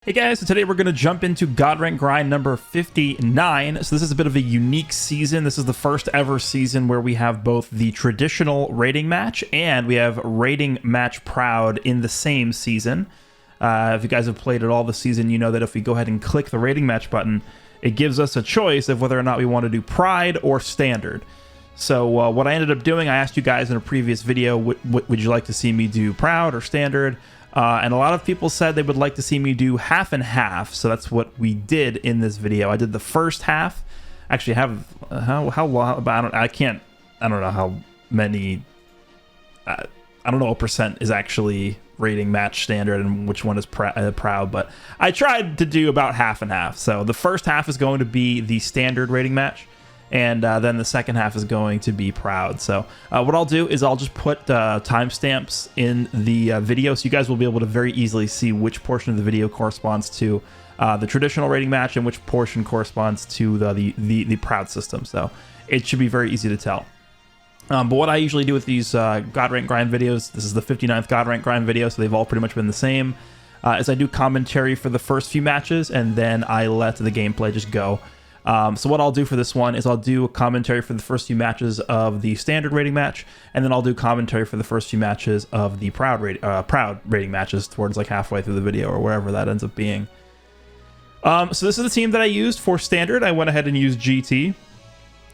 Hey guys, so today we're going to jump into God Rank Grind number 59. So this is a bit of a unique season. This is the first ever season where we have both the traditional rating match and we have rating match proud in the same season. If you guys have played at all this season, you know that if we go ahead and click the rating match button, it gives us a choice of whether or not we want to do pride or standard. So what I ended up doing, I asked you guys in a previous video, would you like to see me do proud or standard? And a lot of people said they would like to see me do half and half, so that's what we did in this video. I did the first half. Actually, how long? I don't know how many. I don't know what percent is actually rating match standard and which one is proud, but I tried to do about half and half. So the first half is going to be the standard rating match, and then the second half is going to be proud. So what I'll do is I'll just put timestamps in the video, so you guys will be able to very easily see which portion of the video corresponds to the traditional rating match and which portion corresponds to the proud system. So it should be very easy to tell. But what I usually do with these God Rank Grind videos, this is the 59th God Rank Grind video, so they've all pretty much been the same, is I do commentary for the first few matches, and then I let the gameplay just go. So what I'll do for this one is I'll do a commentary for the first few matches of the standard rating match, and then I'll do commentary for the first few matches of the proud rating matches towards like halfway through the video or wherever that ends up being. So this is the team that I used for standard. I went ahead and used GT.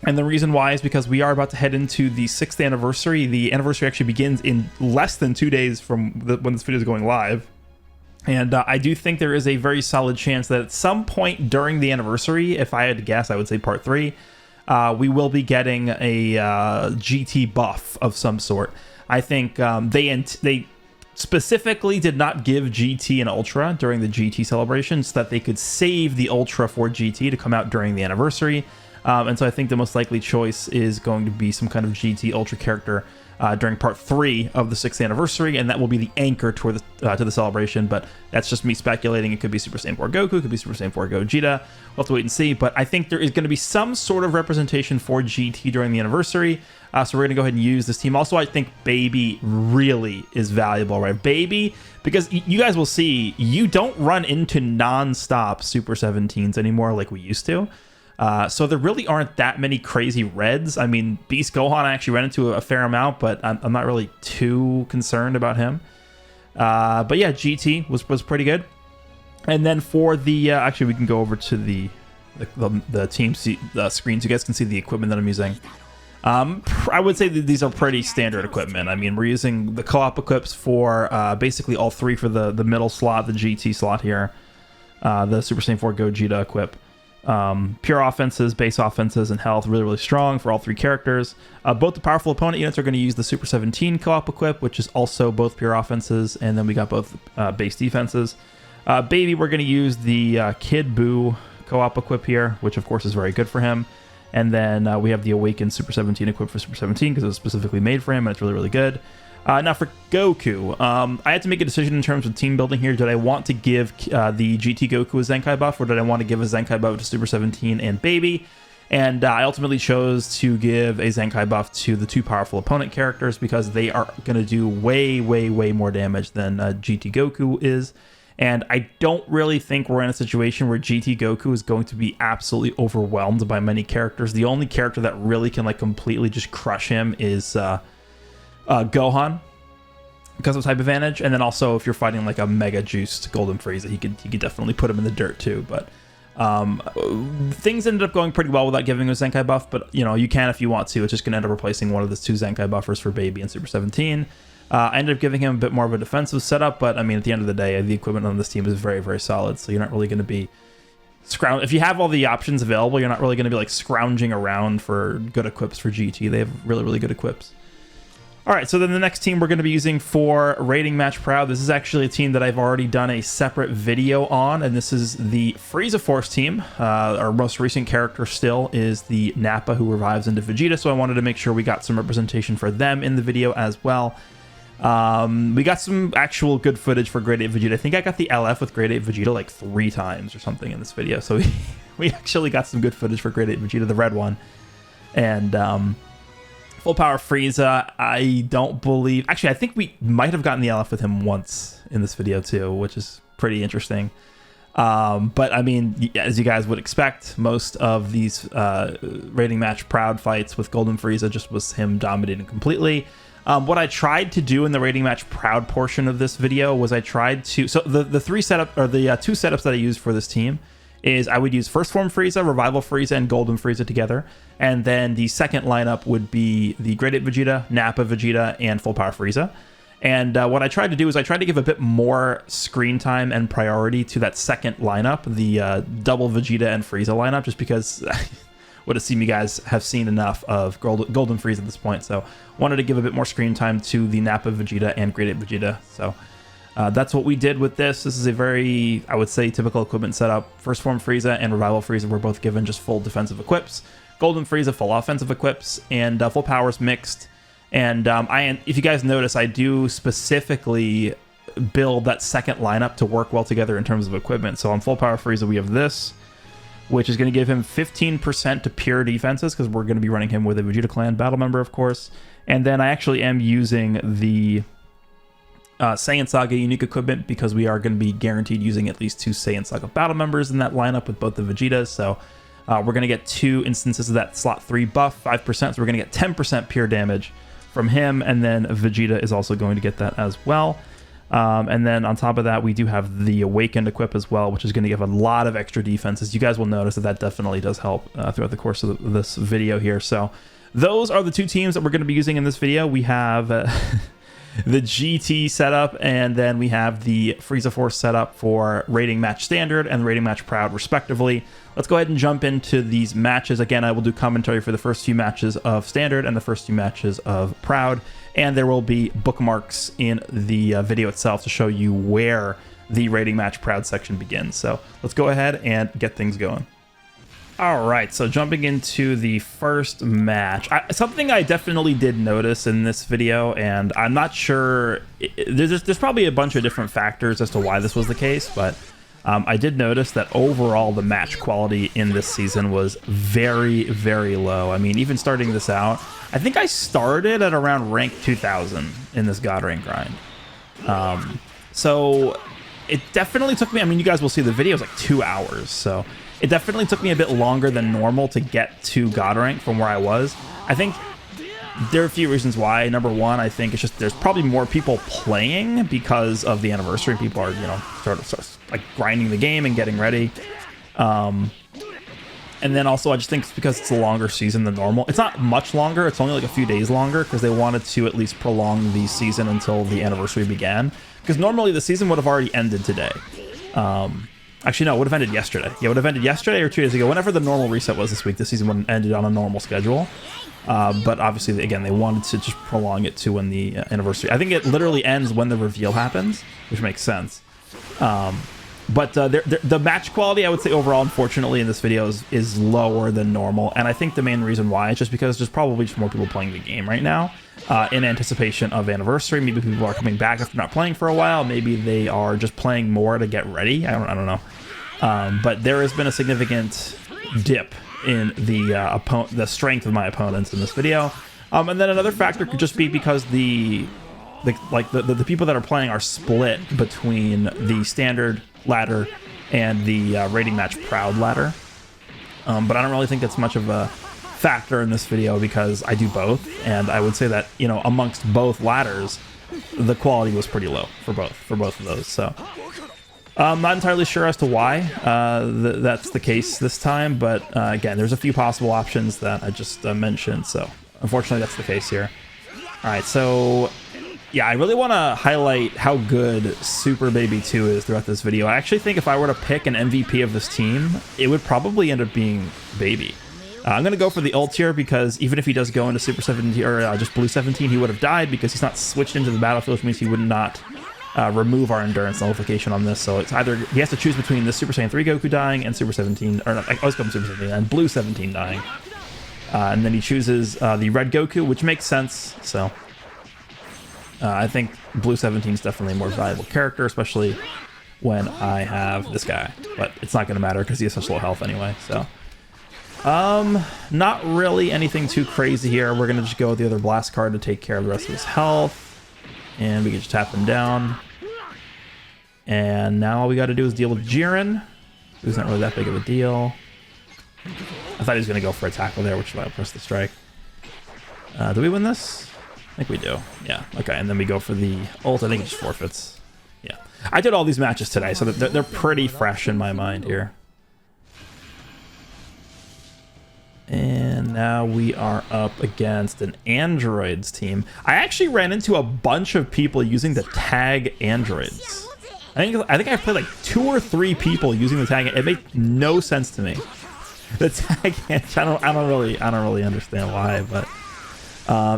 And the reason why is because we are about to head into the 6th anniversary. The anniversary actually begins in less than 2 days from when this video is going live. And I do think there is a very solid chance that at some point during the anniversary, if I had to guess, I would say part 3, we will be getting a GT buff of some sort. I think they specifically did not give GT an Ultra during the GT celebration so that they could save the Ultra for GT to come out during the anniversary. And so I think the most likely choice is going to be some kind of GT Ultra character during part 3 of the 6th anniversary, and that will be the anchor to the celebration. But that's just me speculating. It could be Super Saiyan 4 Goku, it could be Super Saiyan 4 Gogeta. We'll have to wait and see. But I think there is going to be some sort of representation for GT during the anniversary. So we're going to go ahead and use this team. Also, I think Baby really is valuable, right? Baby, because you guys will see, you don't run into non-stop Super 17s anymore like we used to. So there really aren't that many crazy reds. I mean, Beast Gohan I actually ran into a fair amount, but I'm not really too concerned about him. But yeah, GT was pretty good. And then for the actually, we can go over to the team screen so you guys can see the equipment that I'm using. I would say that these are pretty standard equipment. I mean, we're using the co-op equips for basically all 3 for the middle slot, the GT slot here, the Super Saiyan 4 Gogeta equip. Pure offenses, base offenses, and health really strong for all 3 characters. Both the powerful opponent units are going to use the Super 17 co-op equip, which is also both pure offenses, and then we got both base defenses. Baby, we're going to use the Kid Buu co-op equip here, which of course is very good for him. And then we have the Awakened Super 17 equip for Super 17 because it was specifically made for him, and it's really good. Now for Goku, I had to make a decision in terms of team building here. Did I want to give the GT Goku a Zenkai buff, or did I want to give a Zenkai buff to Super 17 and Baby? And I ultimately chose to give a Zenkai buff to the 2 powerful opponent characters because they are going to do way more damage than GT Goku is. And I don't really think we're in a situation where GT Goku is going to be absolutely overwhelmed by many characters. The only character that really can like completely just crush him is Gohan, because of type advantage. And then also if you're fighting like a mega juiced Golden Frieza, he could definitely put him in the dirt too. But things ended up going pretty well without giving him a Zenkai buff, but you know, you can if you want to. It's just gonna end up replacing one of the 2 Zenkai buffers for Baby and Super 17. I ended up giving him a bit more of a defensive setup, but I mean, at the end of the day, the equipment on this team is very solid, so you're not really going to be if you have all the options available, you're not really going to be like scrounging around for good equips for GT. They have really good equips. All right, so then the next team we're going to be using for Rating Match Proud, this is actually a team that I've already done a separate video on, and this is the Frieza Force team. Our most recent character still is the Nappa, who revives into Vegeta, so I wanted to make sure we got some representation for them in the video as well. We got some actual good footage for Grade 8 Vegeta. I think I got the LF with Grade 8 Vegeta like 3 times or something in this video, so we actually got some good footage for Grade 8 Vegeta, the red one. And Full Power Frieza, I don't believe... Actually, I think we might have gotten the LF with him once in this video too, which is pretty interesting. But I mean, as you guys would expect, most of these rating match Proud fights with Golden Frieza just was him dominating completely. What I tried to do in the rating match Proud portion of this video was I tried to, so the two setups that I used for this team is I would use First Form Frieza, Revival Frieza, and Golden Frieza together. And then the second lineup would be the Great Ape Vegeta, Nappa Vegeta, and Full Power Frieza. And what I tried to do is I tried to give a bit more screen time and priority to that second lineup, the double Vegeta and Frieza lineup, just because would assume you guys have seen enough of Golden Frieza at this point. So wanted to give a bit more screen time to the Nappa Vegeta and Great Ape Vegeta. So that's what we did with this. This is a very, I would say, typical equipment setup. First Form Frieza and Revival Frieza were both given just full defensive equips. Golden Frieza full offensive equips, and full powers mixed. And if you guys notice, I do specifically build that second lineup to work well together in terms of equipment. So on Full Power Frieza, we have this, which is going to give him 15% to pure defenses, because we're going to be running him with a Vegeta Clan battle member, of course. And then I actually am using the Saiyan Saga unique equipment, because we are going to be guaranteed using at least 2 Saiyan Saga battle members in that lineup with both the Vegetas. So we're going to get 2 instances of that slot 3 buff, 5%. So we're going to get 10% pure damage from him, and then Vegeta is also going to get that as well. And then on top of that, we do have the Awakened equip as well, which is going to give a lot of extra defenses. You guys will notice that that definitely does help throughout the course of this video here. So those are the 2 teams that we're going to be using in this video. We have the GT setup, and then we have the Frieza Force setup for Rating Match Standard and Rating Match Proud, respectively. Let's go ahead and jump into these matches. Again, I will do commentary for the first few matches of Standard and the first few matches of Proud, and there will be bookmarks in the video itself to show you where the Rating Match Proud section begins. So let's go ahead and get things going. All right, so jumping into the first match, something I definitely did notice in this video, and I'm not sure, there's probably a bunch of different factors as to why this was the case, but I did notice that overall the match quality in this season was very, very low. I mean, even starting this out, I think I started at around rank 2000 in this God rank grind. So it definitely took me, I mean, you guys will see the video is like 2 hours, so it definitely took me a bit longer than normal to get to God rank from where I was. I think there are a few reasons why. Number one, I think it's just there's probably more people playing because of the anniversary. People are, you know, sort of like grinding the game and getting ready. And then also I just think it's because it's a longer season than normal. It's not much longer. It's only like a few days longer because they wanted to at least prolong the season until the anniversary began. Because normally the season would have already ended today. Actually, no, it would have ended yesterday. Yeah, it would have ended yesterday or 2 days ago. Whenever the normal reset was this week, the season would have ended on a normal schedule. But obviously, again, they wanted to just prolong it to when the anniversary. I think it literally ends when the reveal happens, which makes sense. But the match quality, I would say overall, unfortunately, in this video is lower than normal. And I think the main reason why is just because there's probably just more people playing the game right now in anticipation of anniversary. Maybe people are coming back after not playing for a while. Maybe they are just playing more to get ready. I don't know. But there has been a significant dip in the strength of my opponents in this video. And then another factor could just be because the people that are playing are split between the standard ladder and the rating match Proud ladder. But I don't really think that's much of a factor in this video because I do both, and I would say that, you know, amongst both ladders, the quality was pretty low for both of those. So I'm not entirely sure as to why that's the case this time, but again, there's a few possible options that I just mentioned. So unfortunately, that's the case here. All right, so yeah, I really want to highlight how good Super Baby 2 is throughout this video. I actually think if I were to pick an MVP of this team, it would probably end up being Baby. I'm going to go for the ult here because even if he does go into Super 17 or just Blue 17, he would have died because he's not switched into the battlefield, which means he would not remove our endurance nullification on this. So it's either he has to choose between the Super Saiyan 3 Goku dying and Super 17, or not, I always call him Super 17, and Blue 17 dying. And then he chooses the Red Goku, which makes sense. So I think Blue 17 is definitely a more valuable character, especially when I have this guy. But it's not going to matter because he has such low health anyway. So not really anything too crazy here. We're going to just go with the other blast card to take care of the rest of his health. And we can just tap him down. And now all we got to do is deal with Jiren, who's not really that big of a deal. I thought he was going to go for a tackle there, which is why I pressed the strike. Do we win this? I think we do. Yeah, okay. And then we go for the ult. I think it just forfeits. Yeah. I did all these matches today, so they're pretty fresh in my mind here. And now we are up against an androids team. I actually ran into a bunch of people using the tag androids. I think I've played like 2 or 3 people using the tag. It made no sense to me. The tag, I don't really understand why, but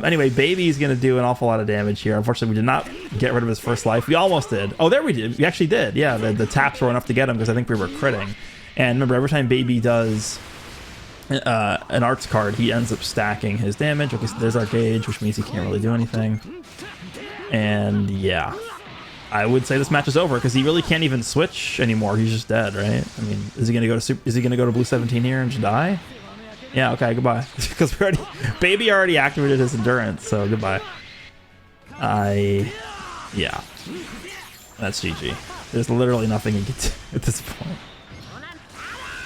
anyway, Baby's gonna do an awful lot of damage here. Unfortunately, we did not get rid of his first life. We almost did. Oh, there we did. We actually did. Yeah, the taps were enough to get him because I think we were critting. And remember, every time Baby does an arts card, he ends up stacking his damage. Okay, so there's our gauge, which means he can't really do anything. And yeah, I would say this match is over because he really can't even switch anymore. He's just dead, right? I mean, is he gonna go to blue 17 here and just die? Yeah, okay, goodbye. Because Baby already activated his endurance, so goodbye. Yeah, that's GG. There's literally nothing he can do at this point.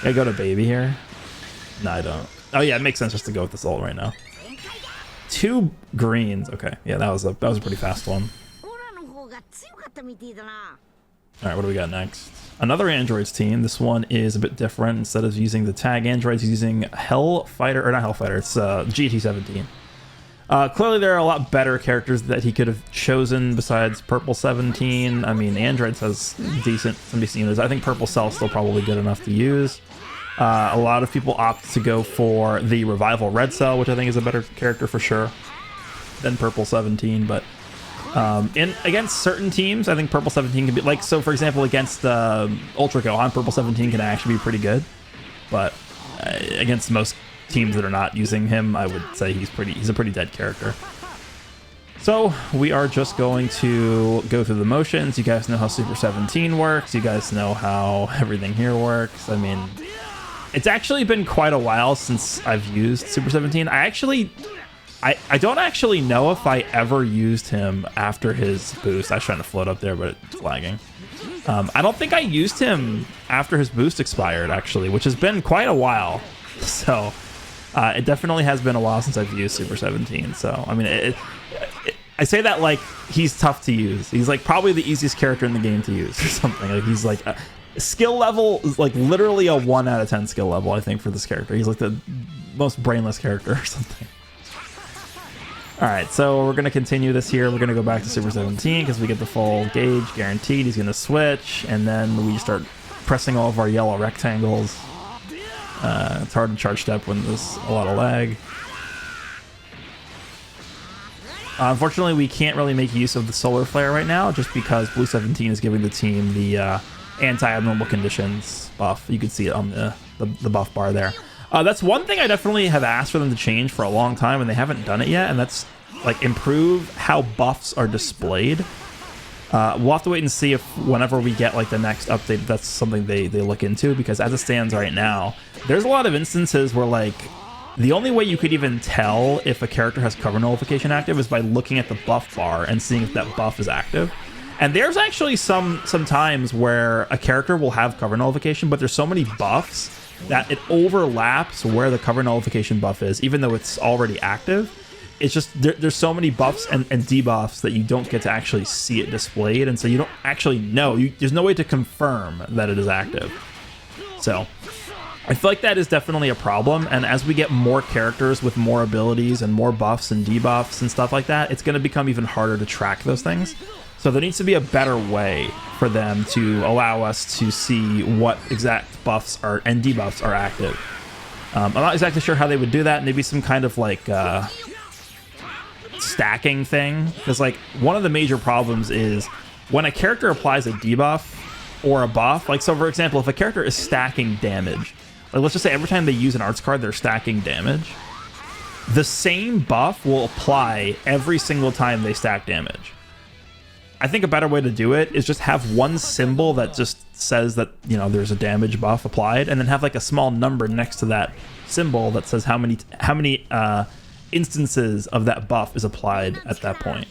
I go to Baby here. No, I don't. Oh yeah, it makes sense just to go with this ult right now. 2 greens. Okay, yeah, that was a pretty fast one. All right, what do we got next? Another androids team. This one is a bit different. Instead of using the tag androids, he's using Hellfighter, or not Hellfighter. It's GT17. Clearly, there are a lot better characters that he could have chosen besides Purple 17. I mean, androids has some decent units. I think Purple Cell's still probably good enough to use. A lot of people opt to go for the Revival Red Cell, which I think is a better character for sure than Purple 17. But against certain teams, I think Purple 17 can be like, so for example, against Ultra Gohan, Purple 17 can actually be pretty good. But against most teams that are not using him, I would say he's a pretty dead character. So we are just going to go through the motions. You guys know how Super 17 works. You guys know how everything here works. I mean, it's actually been quite a while since I've used Super 17. I don't actually know if I ever used him after his boost. I was trying to float up there, but it's lagging. I don't think I used him after his boost expired, actually, which has been quite a while. So it definitely has been a while since I've used Super 17. So, I mean, I say that like he's tough to use. He's like probably the easiest character in the game to use or something. Like he's like skill level is like literally a 1 out of 10 skill level, I think, for this character. He's like the most brainless character or something. All right, so we're going to continue this here. We're going to go back to Super 17 because we get the full gauge guaranteed. He's going to switch, and then we start pressing all of our yellow rectangles. It's hard to charge step when there's a lot of lag. Unfortunately, we can't really make use of the solar flare right now just because blue 17 is giving the team the anti-abnormal conditions buff. You can see it on the buff bar there. That's one thing I definitely have asked for them to change for a long time, and they haven't done it yet, and that's like improve how buffs are displayed. We'll have to wait and see if whenever we get like the next update, that's something they look into, because as it stands right now, there's a lot of instances where like the only way you could even tell if a character has cover nullification active is by looking at the buff bar and seeing if that buff is active. And there's actually some times where a character will have cover nullification, but there's so many buffs that it overlaps where the cover nullification buff is, even though it's already active. It's just there's so many buffs and debuffs that you don't get to actually see it displayed, and so you don't actually know. There's no way to confirm that it is active. So I feel like that is definitely a problem, and as we get more characters with more abilities and more buffs and debuffs and stuff like that, it's going to become even harder to track those things. So there needs to be a better way for them to allow us to see what exact buffs are and debuffs are active. I'm not exactly sure how they would do that. Maybe some kind of like stacking thing, because like one of the major problems is when a character applies a debuff or a buff, like so for example, if a character is stacking damage, like let's just say every time they use an arts card they're stacking damage, the same buff will apply every single time they stack damage. I think a better way to do it is just have one symbol that just says that, you know, there's a damage buff applied, and then have like a small number next to that symbol that says how many instances of that buff is applied at that point.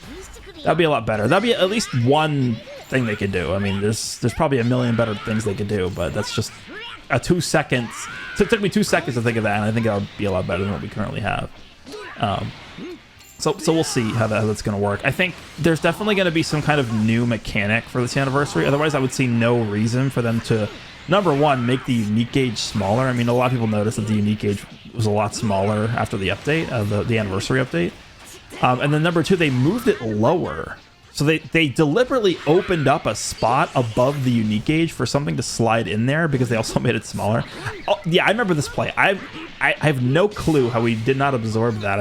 That'd be a lot better. That'd be at least one thing they could do. I mean, there's probably a million better things they could do, but that's just a 2 seconds. So it took me 2 seconds to think of that, and I think that'll be a lot better than what we currently have. So we'll see how that's going to work. I think there's definitely going to be some kind of new mechanic for this anniversary. Otherwise, I would see no reason for them to, number one, make the unique gauge smaller. I mean, a lot of people noticed that the unique gauge was a lot smaller after the update, the anniversary update. And then number two, they moved it lower. So they deliberately opened up a spot above the unique gauge for something to slide in there because they also made it smaller. Oh, yeah, I remember this play. I have no clue how we did not absorb that.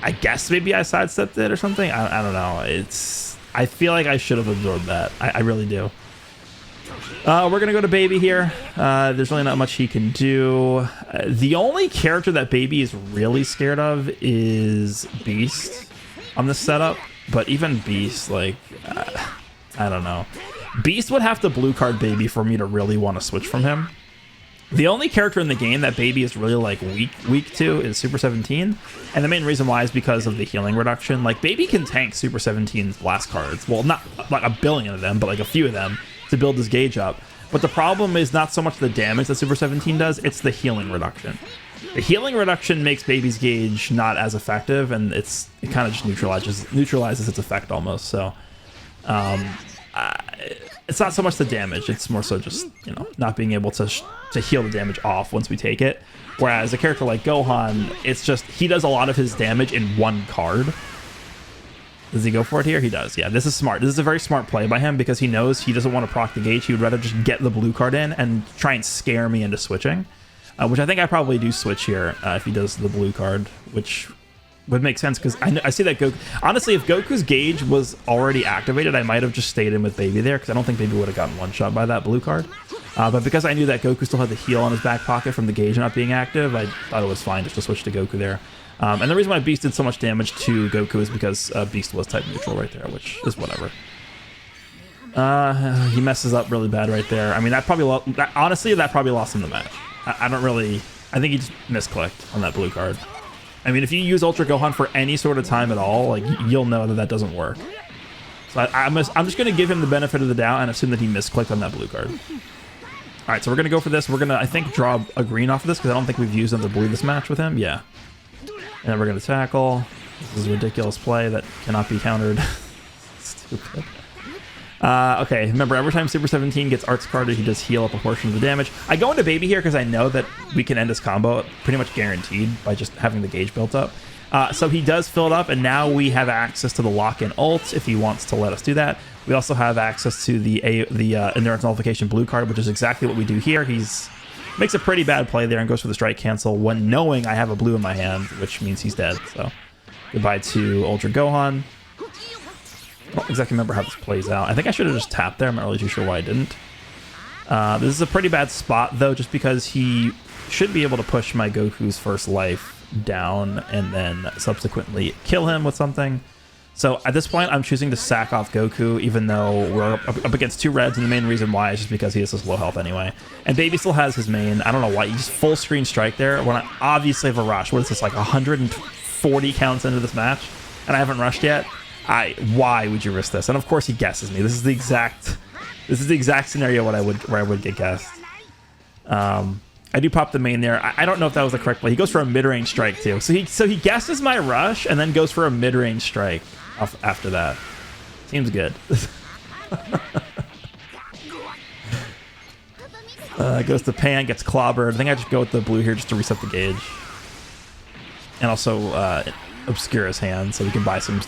I guess maybe I sidestepped it or something. I don't know. I feel like I should have absorbed that. I really do. We're going to go to Baby here. There's really not much he can do. The only character that Baby is really scared of is Beast on this setup. But even Beast, like, I don't know. Beast would have to blue card Baby for me to really want to switch from him. The only character in the game that Baby is really like weak to is Super 17, and the main reason why is because of the healing reduction. Like, Baby can tank Super 17's blast cards. Well, not like a billion of them, but like a few of them to build his gauge up. But the problem is not so much the damage that Super 17 does, it's the healing reduction. The healing reduction makes Baby's gauge not as effective, and it kind of just neutralizes its effect almost. So it's not so much the damage, it's more so just, you know, not being able to heal the damage off once we take it. Whereas a character like Gohan, it's just he does a lot of his damage in one card. Does he go for it here? He does. Yeah, this is smart. This is a very smart play by him because he knows he doesn't want to proc the gauge. He would rather just get the blue card in and try and scare me into switching. Which I think I probably do switch here if he does the blue card, which would make sense because I see that Goku... Honestly, if Goku's gauge was already activated, I might have just stayed in with Baby there because I don't think Baby would have gotten one-shot by that blue card. But because I knew that Goku still had the heal in his back pocket from the gauge not being active, I thought it was fine just to switch to Goku there. And the reason why Beast did so much damage to Goku is because Beast was type neutral right there, which is whatever. He messes up really bad right there. I mean, honestly, that probably lost him the match. I think he just misclicked on that blue card. I mean, if you use Ultra Gohan for any sort of time at all, like, you'll know that doesn't work. So I'm just going to give him the benefit of the doubt and assume that he misclicked on that blue card. All right, so we're going to go for this. We're going to, I think, draw a green off of this because I don't think we've used another blue this match with him. Yeah. And then we're going to tackle. This is a ridiculous play that cannot be countered. Stupid. Okay, remember, every time Super 17 gets arts carded, he does heal up a portion of the damage. I go into Baby here because I know that we can end this combo pretty much guaranteed by just having the gauge built up. So he does fill it up, and now we have access to the lock-in ult if he wants to let us do that. We also have access to the Endurance Nullification blue card, which is exactly what we do here. Makes a pretty bad play there and goes for the strike cancel when knowing I have a blue in my hand, which means he's dead. So goodbye to Ultra Gohan. I don't exactly remember how this plays out. I think I should have just tapped there. I'm not really too sure why I didn't. This is a pretty bad spot, though, just because he should be able to push my Goku's first life down and then subsequently kill him with something. So at this point, I'm choosing to sack off Goku, even though we're up against two reds, and the main reason why is just because he has this low health anyway. And Baby still has his main. I don't know why. He just full screen strike there when I obviously have a rush. What is this, like 140 counts into this match? And I haven't rushed yet? Why would you risk this? And of course he guesses me. This is the exact scenario where I would get guessed. I do pop the main there. I don't know if that was the correct play. He goes for a mid-range strike too. So he guesses my rush and then goes for a mid-range strike after that. Seems good. Goes to Pan, gets clobbered. I think I just go with the blue here just to reset the gauge. And also obscure his hand so we can buy some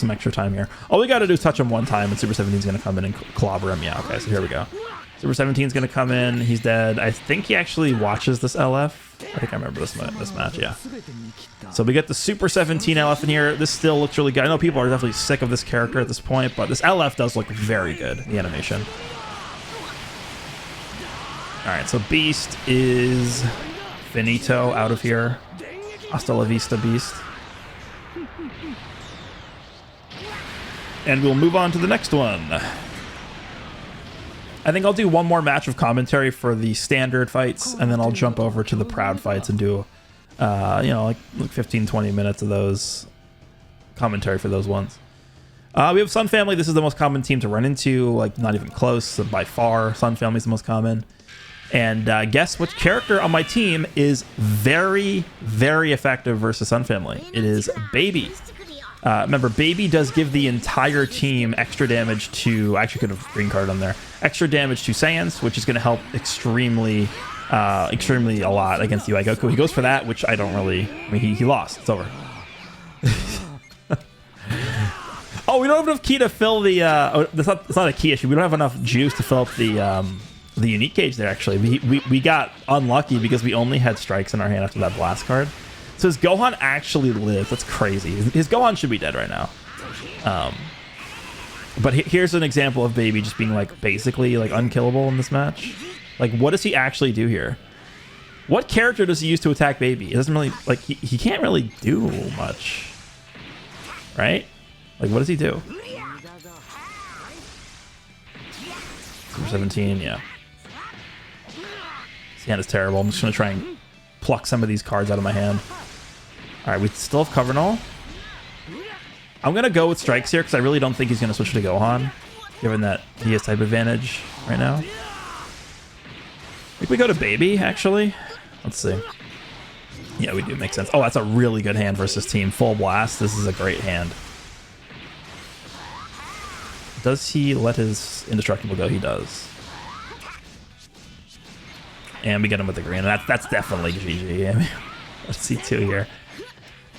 extra time here. All we got to do is touch him one time and Super 17 is going to come in and clobber him. Yeah, okay, so here we go. Super 17 is going to come in. He's dead. I think he actually watches this LF. I think I remember this match, yeah. So we get the Super 17 LF in here. This still looks really good. I know people are definitely sick of this character at this point, but this LF does look very good, the animation. All right, so Beast is finito out of here. Hasta la vista, Beast. And we'll move on to the next one. I think I'll do one more match of commentary for the standard fights, and then I'll jump over to the Proud fights and do, like 15, 20 minutes of those commentary for those ones. We have Sun Family. This is the most common team to run into, like not even close. By far, Sun Family is the most common. And guess which character on my team is very, very effective versus Sun Family? It is Baby. Remember, Baby does give the entire team extra damage to... I actually could have green card on there. Extra damage to Saiyans, which is going to help extremely a lot against UI Goku. He goes for that, which I don't really... I mean, he lost. It's over. Oh, we don't have enough key to fill the... it's not a key issue. We don't have enough juice to fill up the unique gauge there, actually. We got unlucky because we only had strikes in our hand after that blast card. So his Gohan actually lives. That's crazy. His Gohan should be dead right now. But here's an example of Baby just being like basically like unkillable in this match. Like, what does he actually do here? What character does he use to attack Baby? It doesn't really, like, he can't really do much. Right? Like, what does he do? Super 17, yeah. His hand is terrible. I'm just going to try and pluck some of these cards out of my hand. Alright, we still have Cover Null. I'm going to go with Strikes here because I really don't think he's going to switch to Gohan, given that he has type advantage right now. I think we go to Baby, actually. Let's see. Yeah, we do. Make sense. Oh, that's a really good hand versus team. Full Blast. This is a great hand. Does he let his Indestructible go? He does. And we get him with the green. That's definitely GG. I mean, let's see two here.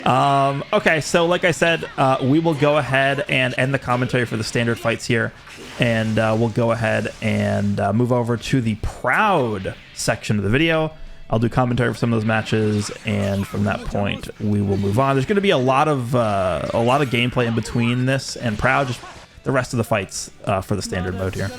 Okay, so like I said, we will go ahead and end the commentary for the standard fights here, and we'll go ahead and move over to the Proud section of the video. I'll do commentary for some of those matches, and from that point, we will move on. There's going to be a lot of gameplay in between this and Proud, just the rest of the fights for the standard mode here.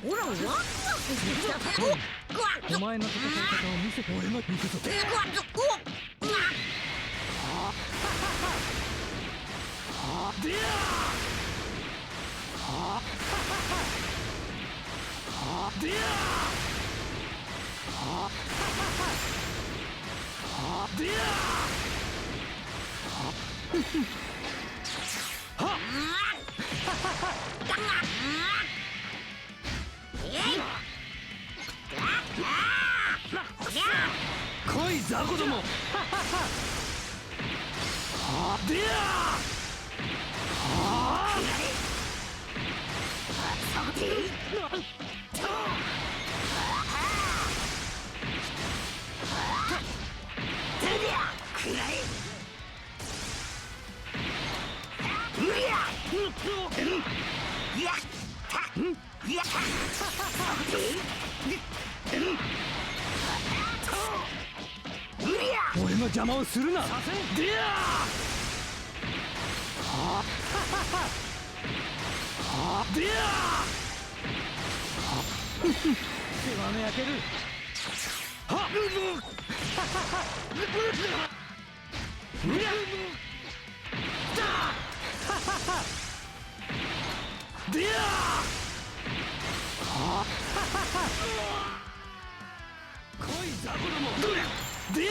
ほらワクワクしてきた。お前の戦い方を見せて俺が見せとけ。でやでやでや来いザコども。でや俺の邪魔をするな。でやでや世話の焼ける。はっでや来いザコども。でや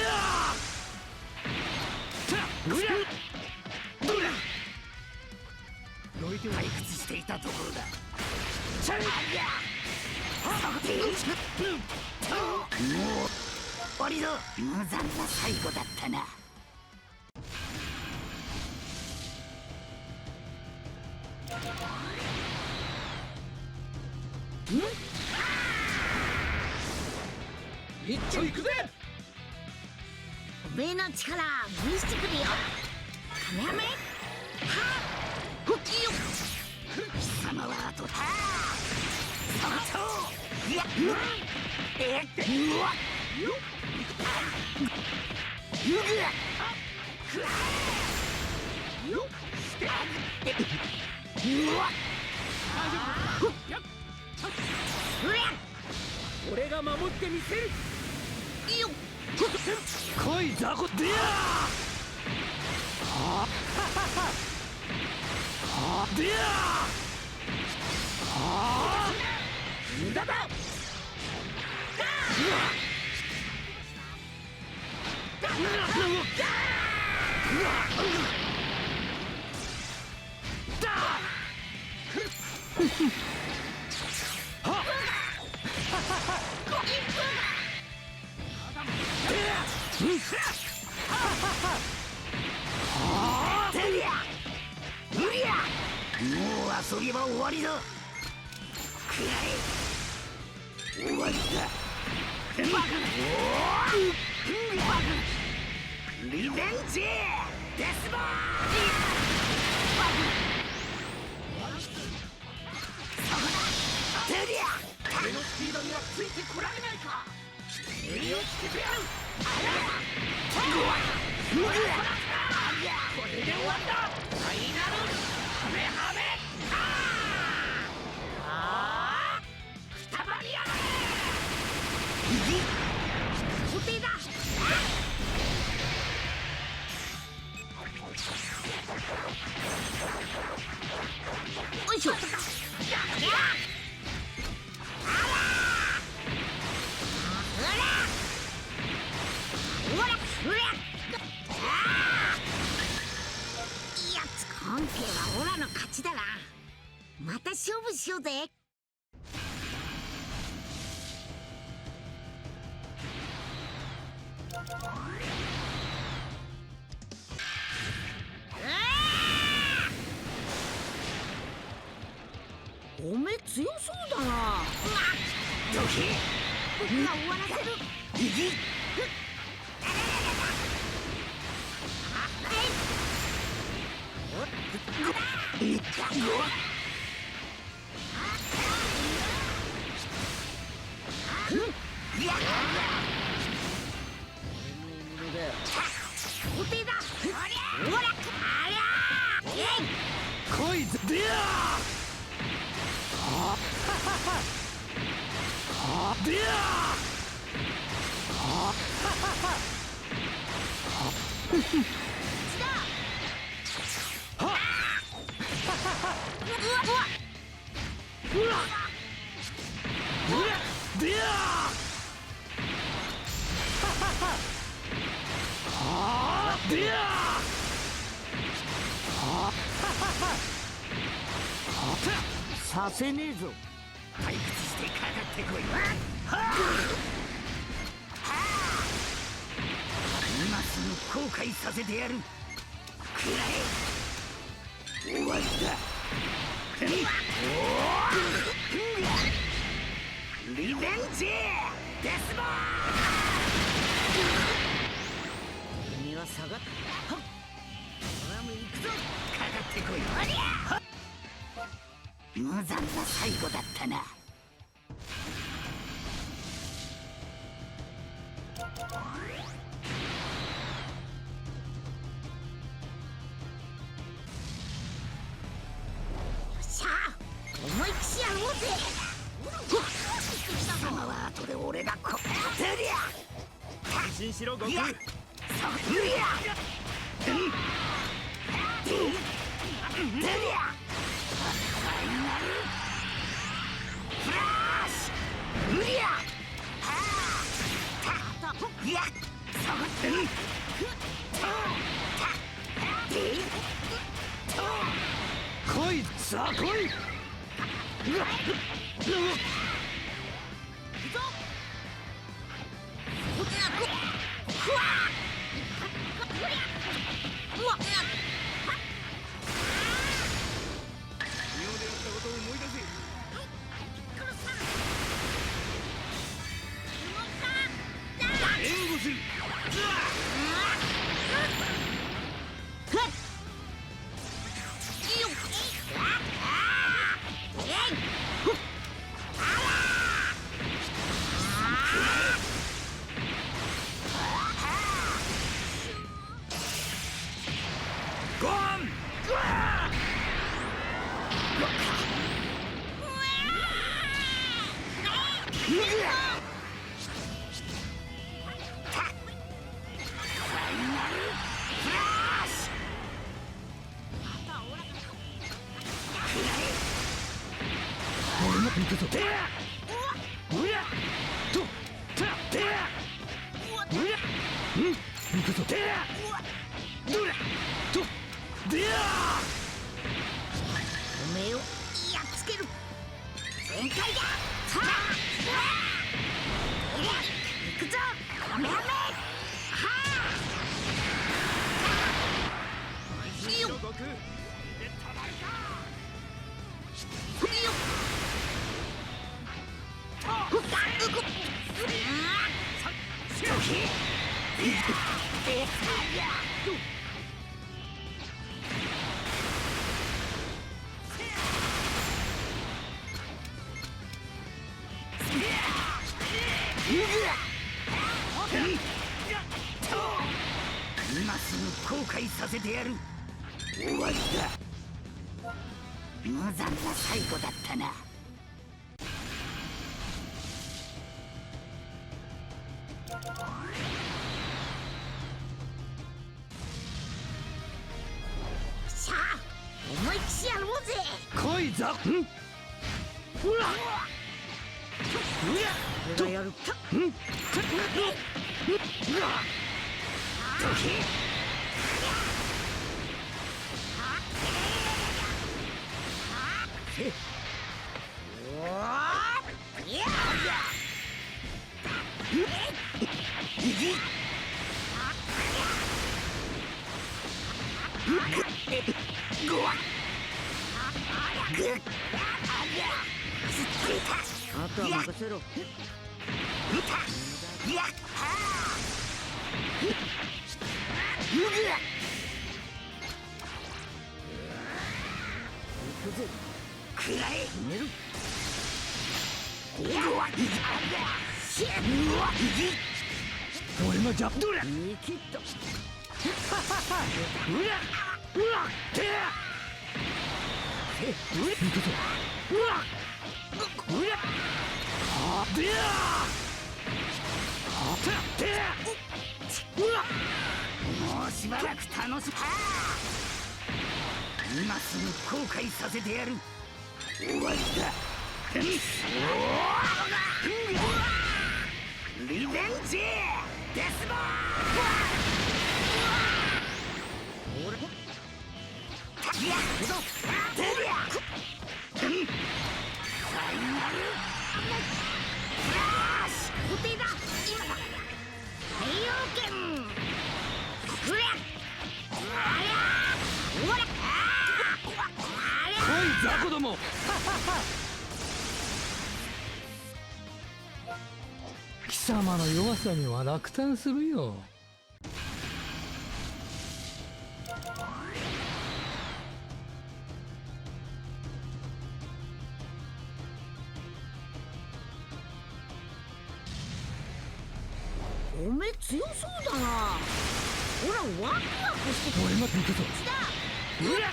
退屈していたところだ。もう終わりだ。無残な最後だったな。一丁行くぜ。おめえの力見せてくれよ。カメハメはっふっよ貴様はあとだ。いやうわ俺が守ってみせる。来いザコでやでや無駄だ。もう遊びは終わりだ。くらえ終わりだ。リベンジデスボール。俺のスピードにはついてこられないか。襟をつけてやる。これで終わった。ファイナルカメハメくたばりやがれ。固定だ。おいしょ。本家はオラの勝ちだな。また勝負しようぜ。おめえ強そうだな。どけ。僕が終わらせる。来いぜ。でやさせねえぞ。退屈してかかってこい。今すぐ後悔させてやる。くらえ。終わりだ。リベンジデスボール。君は下がった。ドラム行くぞ。かかってこい。無残な最後だったな。さあ思いっきしやろうぜ。貴様は後で俺がこてりゃ。安心しろ悟空。そりゃてりゃフラッシュうりゃいやそこ来いさあ来い。おめえをやっつける。全開だ。行くぞカメハメ。今すぐ後悔させてやる。終わりだ。無残な最後だったな。さあ思いっきしやろうぜ。来いぞ。ほら俺がやる。あとは任せろ。くらえ。寝る。俺のジャンプだ。見切った。うらうらてや。行くぞ。うらうら。でやもうしばらく楽し今すぐ後悔させてやる。終わりだ。リベンジデスボール。いやテリアファイナルフラッシュ固定だ。今だ平洋拳くれ。ありゃほらおい雑魚ども貴様の弱さには落胆するよ。おめえ強そうだな。ほらワクワクして俺が行くぞ。うらっ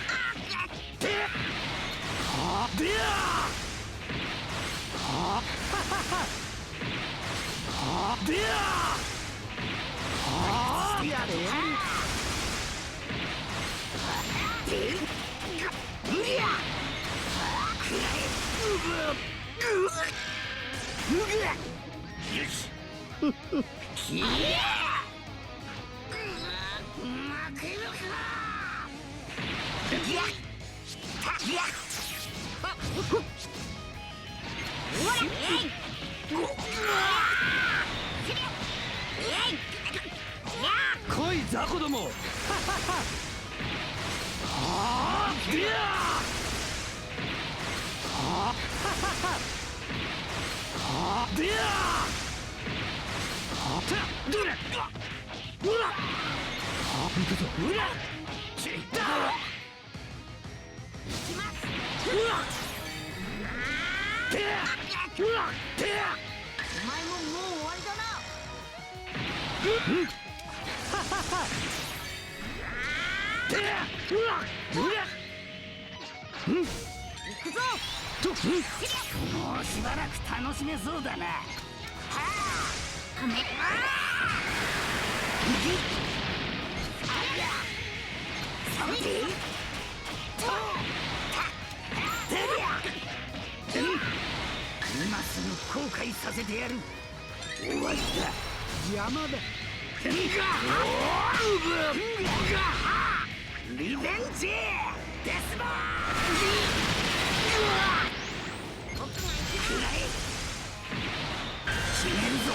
でやでややれうりゃくらえよしきや負けるかいやいや来い雑魚ども。でやでやどれうら行くぞ。うらちったうらてやうらてやお前ももう終わりだな。てやうらうら行くぞ。もうしばらく楽しめそうだな。はあめあサムティとテリア今すぐ後悔させてやる。終わりだ。山だ。リベンジデスボー僕が行くくらえ決めるぞ。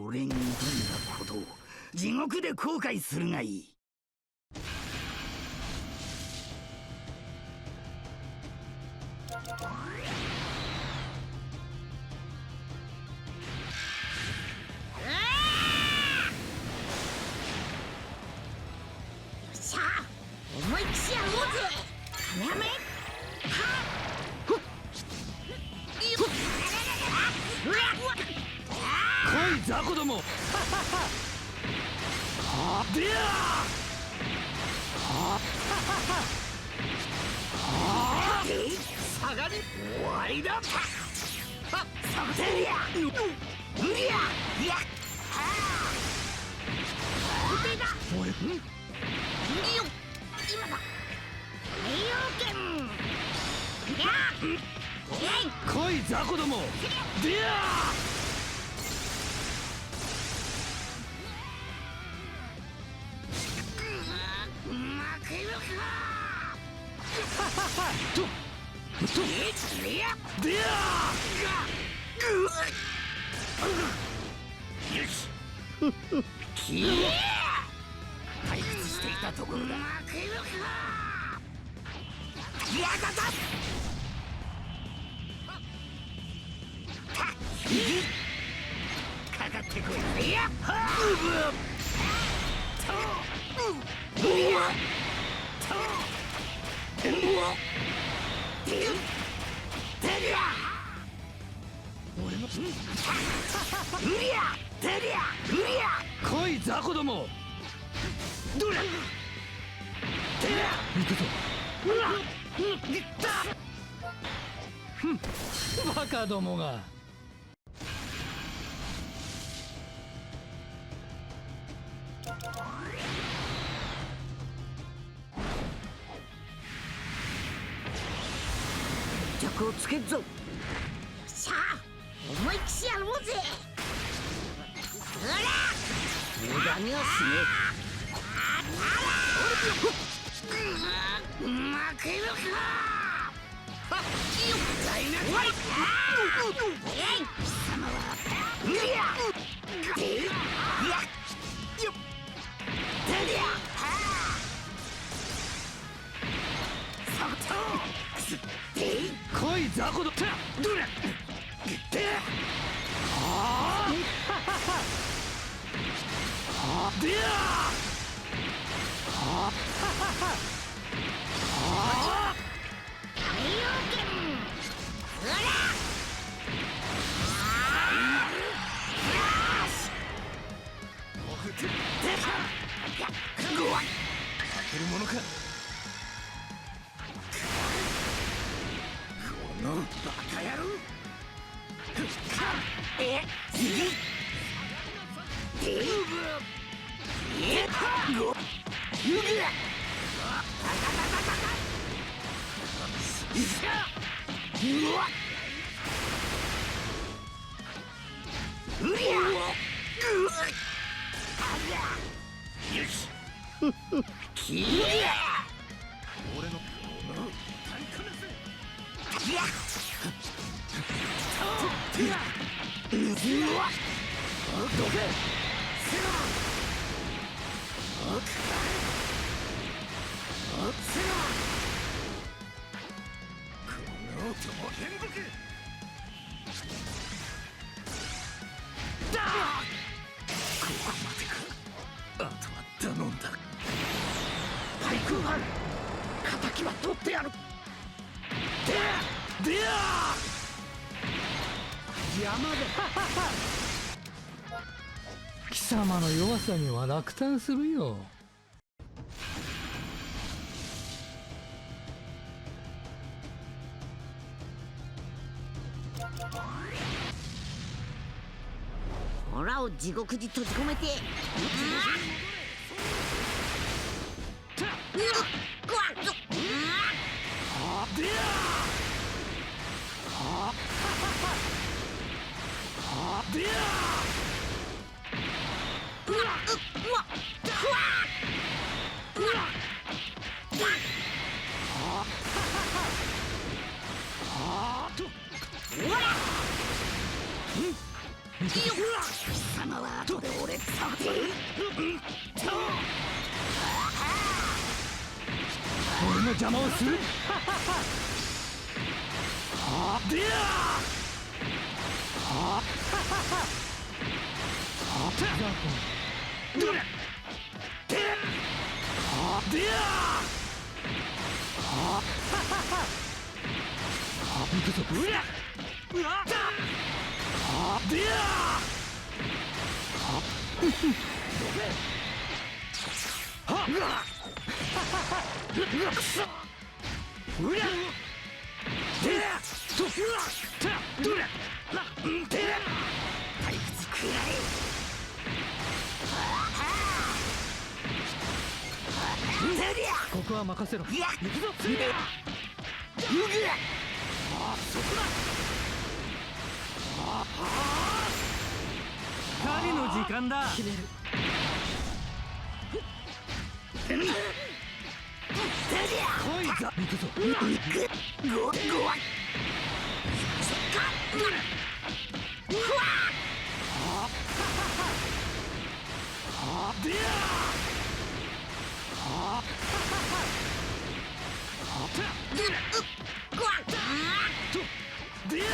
俺に挑んだことを地獄で後悔するがいい。さあ思いっきしやろうぜ。カメハメはっいよ来い雑魚ども。でや下がり終わりだ。サムテリアうりゃや固定だ。俺いいよ今だ平洋拳や来い雑魚ども。でや負けるか。でやよし退屈していたところだ。負けるか。やだだかかってこい。やっ俺のうりゃテリアうりゃ来い雑魚ども。どれテリア行くぞ。うらいったバカどもが。着をつけっぞ。よっしゃ思いっきしやろうぜ。ほら無駄にはしねえ。負けるか。来い雑魚どったどれでや負けるものか。このバカ野郎。俺のあとは頼んだ。対空班敵は取ってやる。でや邪魔だ。貴様の弱さには落胆するよ。オラを地獄に閉じ込めて。貴様は後で俺と俺の邪魔をする。でやどれでや行くぞ。うわでやここは任せろ。行くぞ。狩りの時間だ。決める。来いざ。行くぞ。でやでや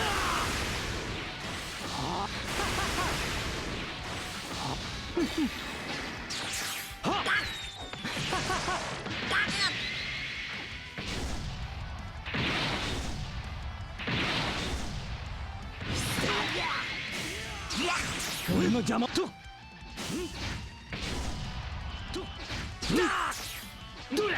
俺の邪魔とどれだどれ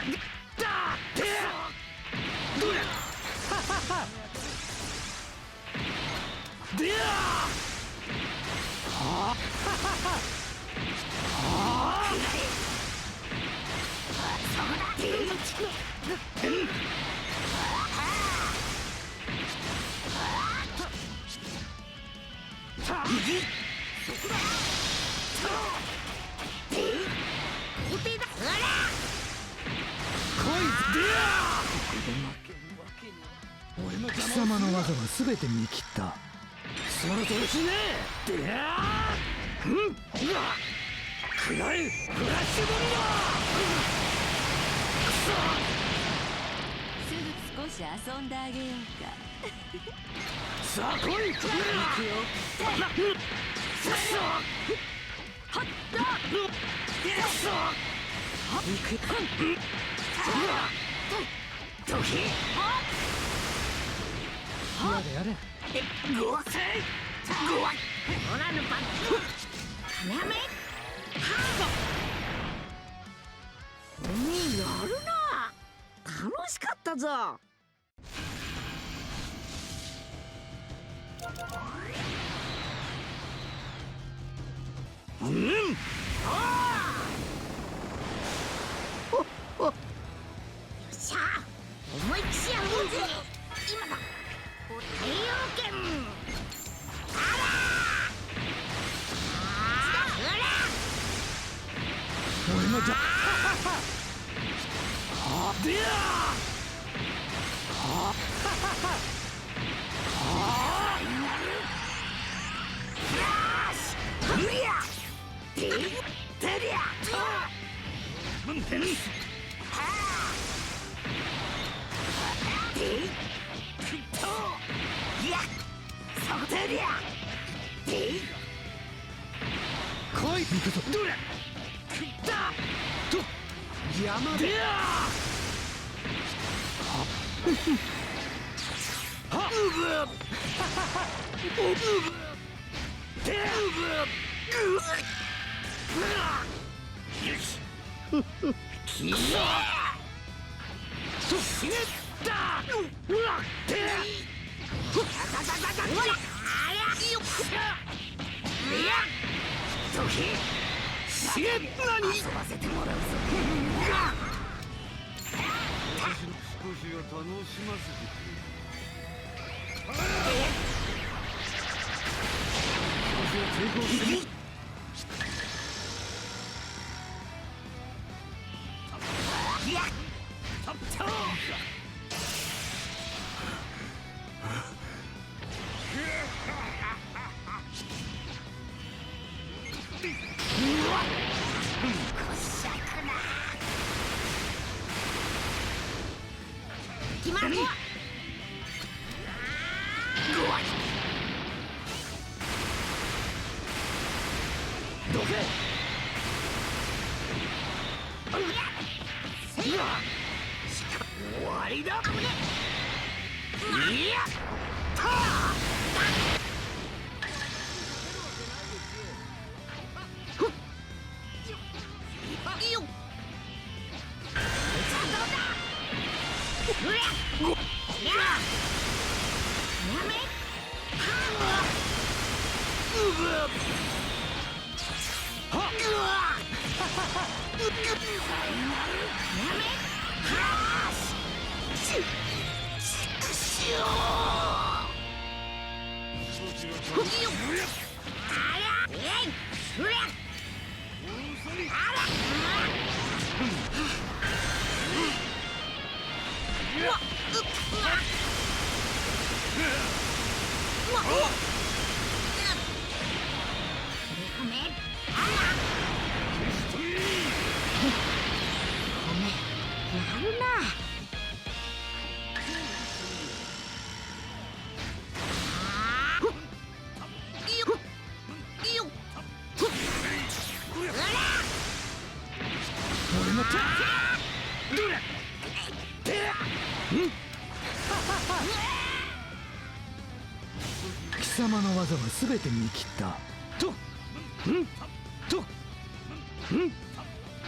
貴様の技は全て見切った。その調子ね。でやー、うわ、くらえフラッシュボルド。すぐ少し遊んであげようか。さあ来い。行くよ。はっだやれやれ。ごわせごわほらぬばカメハメハード。やるな。楽しかったぞ。よっしゃ思いっきしやろうぜ。今だ太陽剣。あら俺のじゃでや来い。行くぞ。どれだと山でやはっうぶおぶてうぶよしきやとしねったうわってうわありゃよっしゃいやときしげ何遊ばせてもらうぞ。少しは楽しませてくれ。成功してみ。いや決まるぞ。どけ。終わりだ。いやよっ貴様の技は全て見切った。とと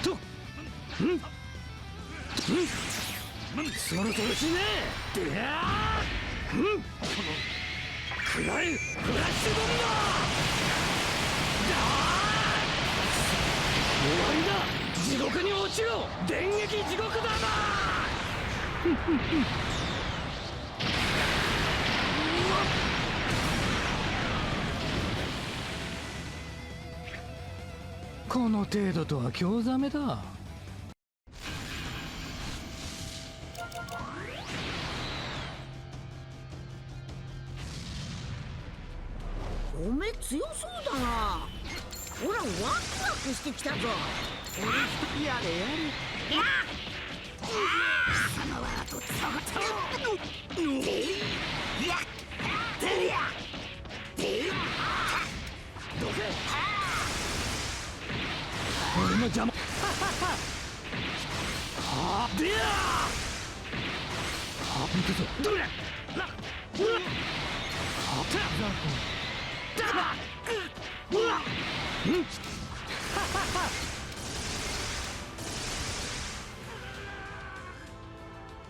とその調子ね。でやくらえフラッシュボルド。わりだ。地獄に落ちろ。電撃地獄だな。この程度とは興ざめだ。おめえ強そうだな。ほらワクワクしてきたぞ。俺やれやれ。いや貴様はあとちょっと。いやてりゃどけ。俺の邪魔。はあでやあ行くぞ。どれなはただうわうん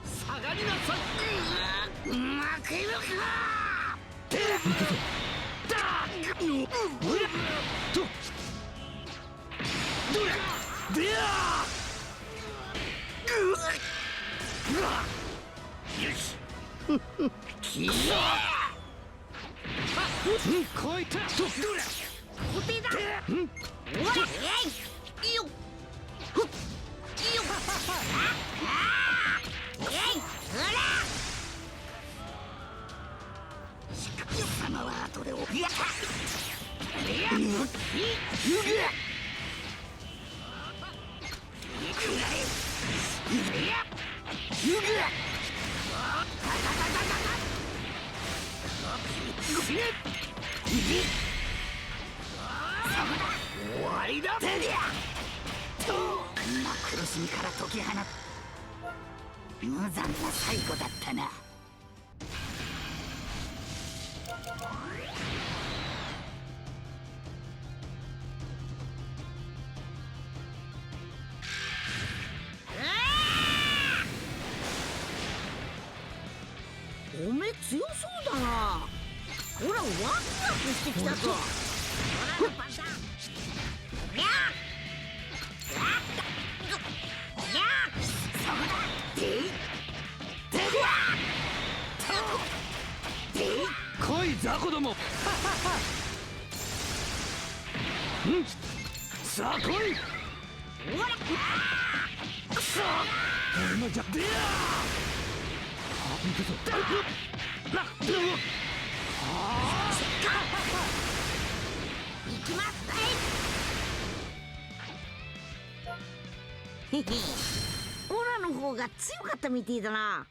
下がりなさい。うまくいくか。行くぞ。だうわとどれでやうわよしきやこいたとどれ固定だ。おらえいよっふっよっえいほら貴様は後でおやった。いや終わりだ。てりゃとあんな苦しみから解き放っ無残な最後だったな。おめえ強そうだな。ほらワクワクしてきたぞ。ほらパンタンや来い雑魚ども。うんさあ来い。ほらさあ俺のじゃでや行くぞ。な行きますへへオラの方が強かったみてえだな。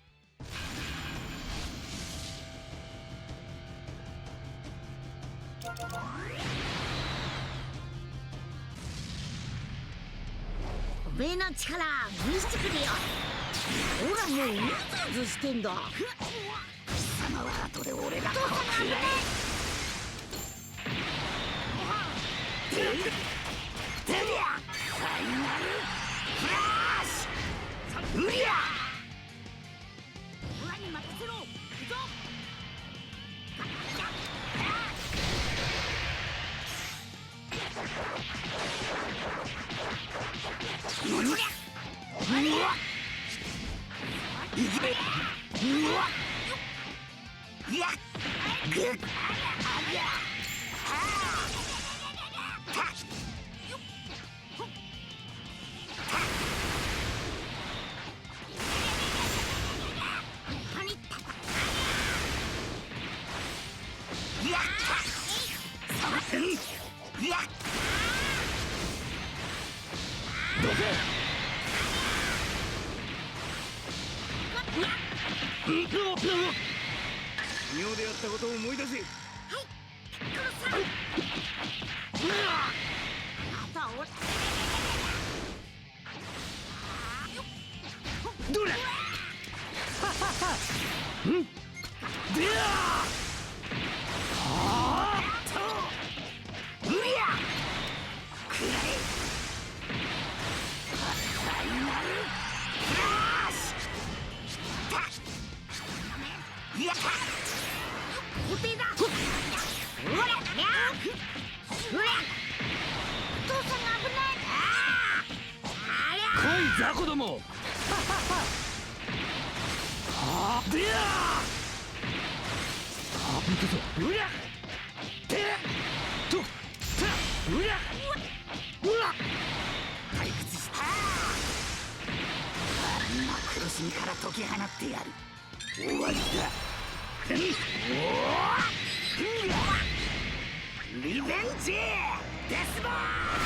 おめえの力見せてくれよ。オラもううずうずしてんだ。貴様は後で俺がこう食らえ。てりゃファイナルフラッシュうりゃオラに任せろ。行くぞ。うわいやぐっありゃ妙でやったことを思い出せ。あとはオラどれうんでやはあうりゃくらえファイナルフラッシュやった固定だ。ほらにゃーほらお父さんが危ない。コどもあでやあ行くぞうりゃてとたうりゃうら退屈した今苦しみから解き放ってやる終わりだリベンジデスボー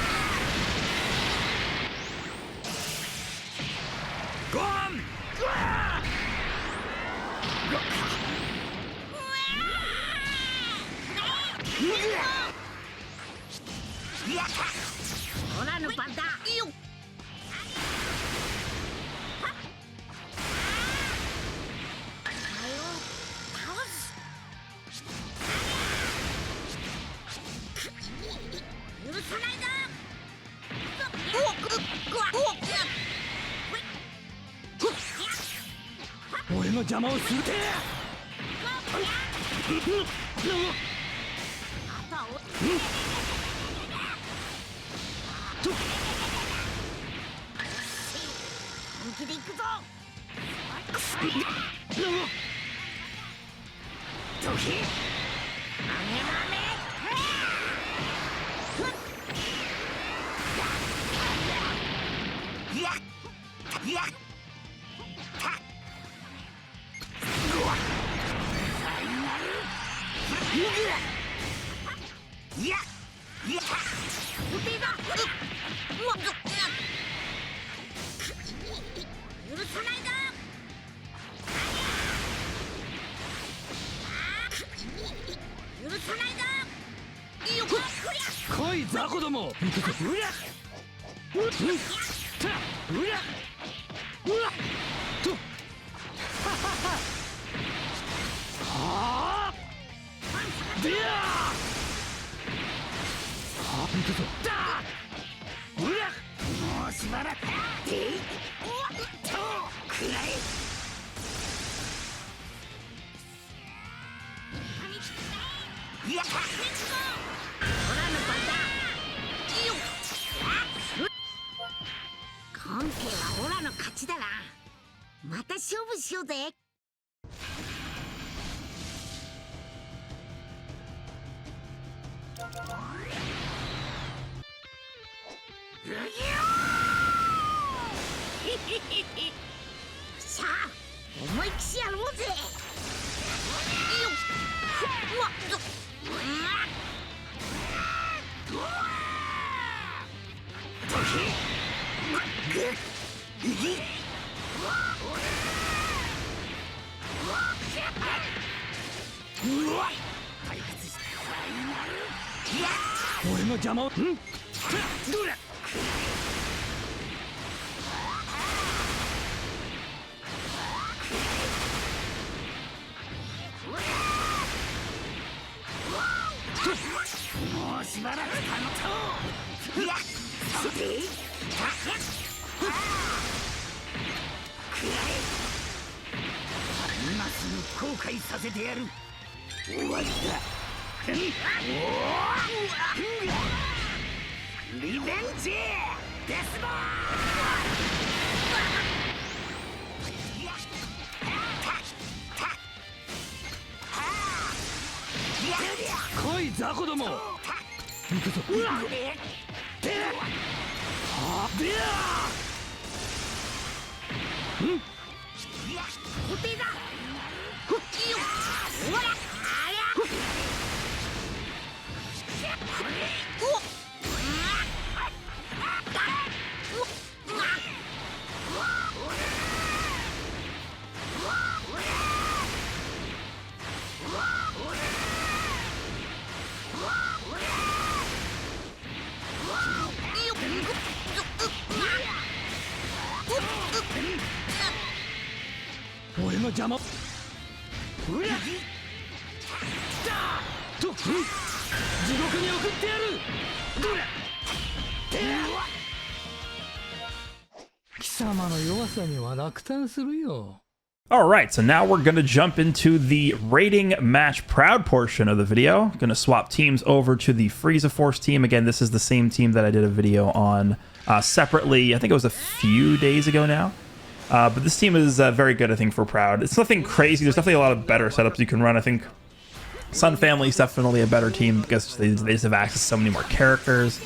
ゴンゴやったオラの番だよっ許さないぞ俺の邪魔をするて本気で行くぞドキややたややお手だ許さないぞ許さないぞよっ来い雑魚どもうりゃうたうりゃうらとはあでやあ行くぞだうりゃもうしばらくでおっとくらえやったオラの番だよっ今回はオラの勝ちだなまた勝負しようぜさあ思いっきしやろうぜよっうわっ俺の邪魔をんどれもうしばらく担当やっそうで今すぐ後悔させてやる終わりだリベンジデスボー来い雑魚ども行くぞうわっでやお手だふっよっほらありゃおっ俺の邪魔うりゃと地獄に送ってやるどれ貴様の弱さには落胆するよ All right, so now we're going to jump into the rating match proud portion of the video. Going to swap teams over to the Frieza Force team. Again, this is the same team that I did a video on separately. I think it was a few days ago now. But this team is very good, I think, for Proud. It's nothing crazy. There's definitely a lot of better setups you can run. I think Sun Family is definitely a better team because they just have access to so many more characters.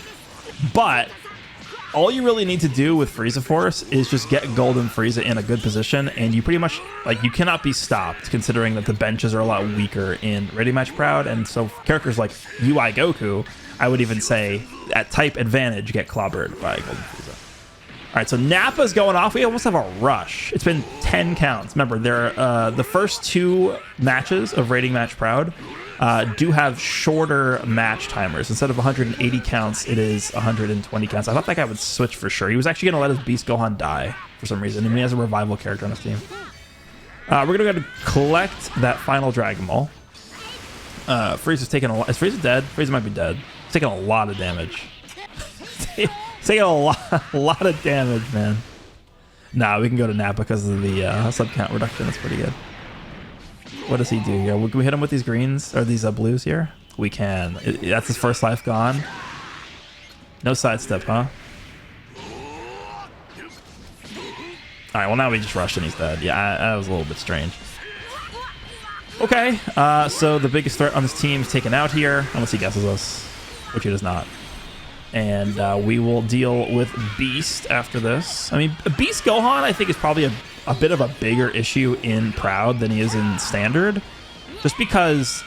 But all you really need to do with Frieza Force is just get Golden Frieza in a good position, and you pretty much, like, you cannot be stopped, considering that the benches are a lot weaker in Ready Match Proud, and so characters like UI Goku, I would even say, at type advantage, get clobbered by Golden Frieza. All right, so Nappa's going off. We almost have a rush. It's been 10 counts. Remember, the first 2 matches of Rating Match Proud do have shorter match timers. Instead of 180 counts, it is 120 counts. I thought that guy would switch for sure. He was actually going to let his Beast Gohan die for some reason, and he has a revival character on his team. We're going to go to collect that final Dragon Ball. Frieza's taking a lot. Is Frieza dead? Frieza might be dead. He's taking a lot of damage. Taking a lot of damage, man. Nah, we can go to Nappa because of the sub count reduction. That's pretty good. What does he do here? Can we hit him with these greens or these blues here? We can. That's his first life gone. No sidestep, huh? All right. Well, now we just rushed and he's dead. Yeah, that was a little bit strange. Okay. So the biggest threat on this team is taken out here, unless he guesses us, which he does not. And we will deal with Beast after this. I mean, Beast Gohan, I think, is probably a bit of a bigger issue in Proud than he is in Standard. Just because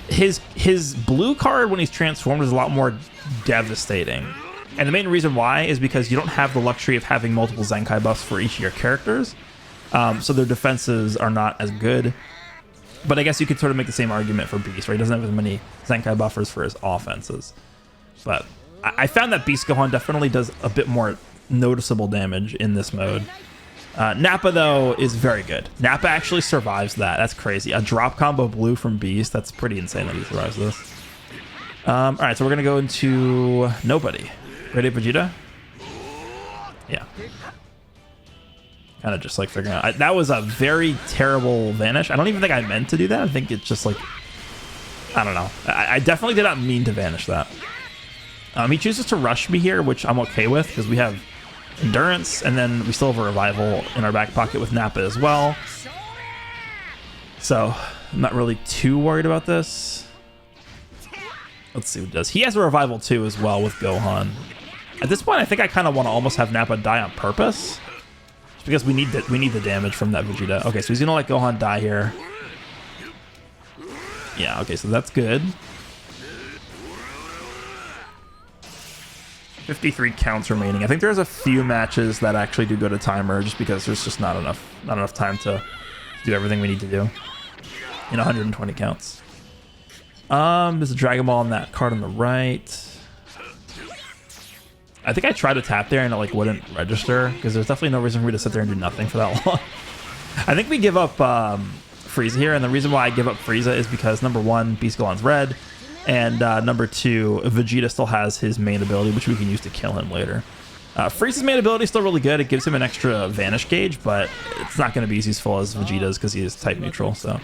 his blue card when he's transformed is a lot more devastating. And the main reason why is because you don't have the luxury of having multiple Zenkai buffs for each of your characters. So their defenses are not as good. But I guess you could sort of make the same argument for Beast, right? He doesn't have as many Zenkai buffers for his offenses. But I found that Beast Gohan definitely does a bit more noticeable damage in this mode. Nappa, though, is very good. Nappa actually survives that. That's crazy. A drop combo blue from Beast. That's pretty insane that he survives this. All right, so we're going to go into Nobody. Ready, Vegeta? Yeah. Kind of just like figuring out. That was a very terrible vanish. I don't even think I meant to do that. I think it's just like... I don't know. I definitely did not mean to vanish that. He chooses to rush me here, which I'm okay with because we have endurance, and then we still have a revival in our back pocket with Nappa as well. So I'm not really too worried about this. Let's see what he does. He has a revival too as well with Gohan. At this point, I think I kind of want to almost have Nappa die on purpose, just because we need the damage from that Vegeta. Okay, so he's gonna let Gohan die here. Yeah. Okay, so that's good. 53 counts remaining. I think there's a few matches that actually do go to timer just because there's just not enough time to do everything we need to do in 120 counts. There's a Dragon Ball on that card on the right. I think I tried to tap there and it like wouldn't register because there's definitely no reason for me to sit there and do nothing for that long. I think we give up Frieza here, and the reason why I give up Frieza is because number 1, Beast Gohan's red. And number 2, Vegeta still has his main ability, which we can use to kill him later. Frieza's main ability is still really good. It gives him an extra vanish gauge, but it's not going to be as useful as Vegeta's because he is type neutral. So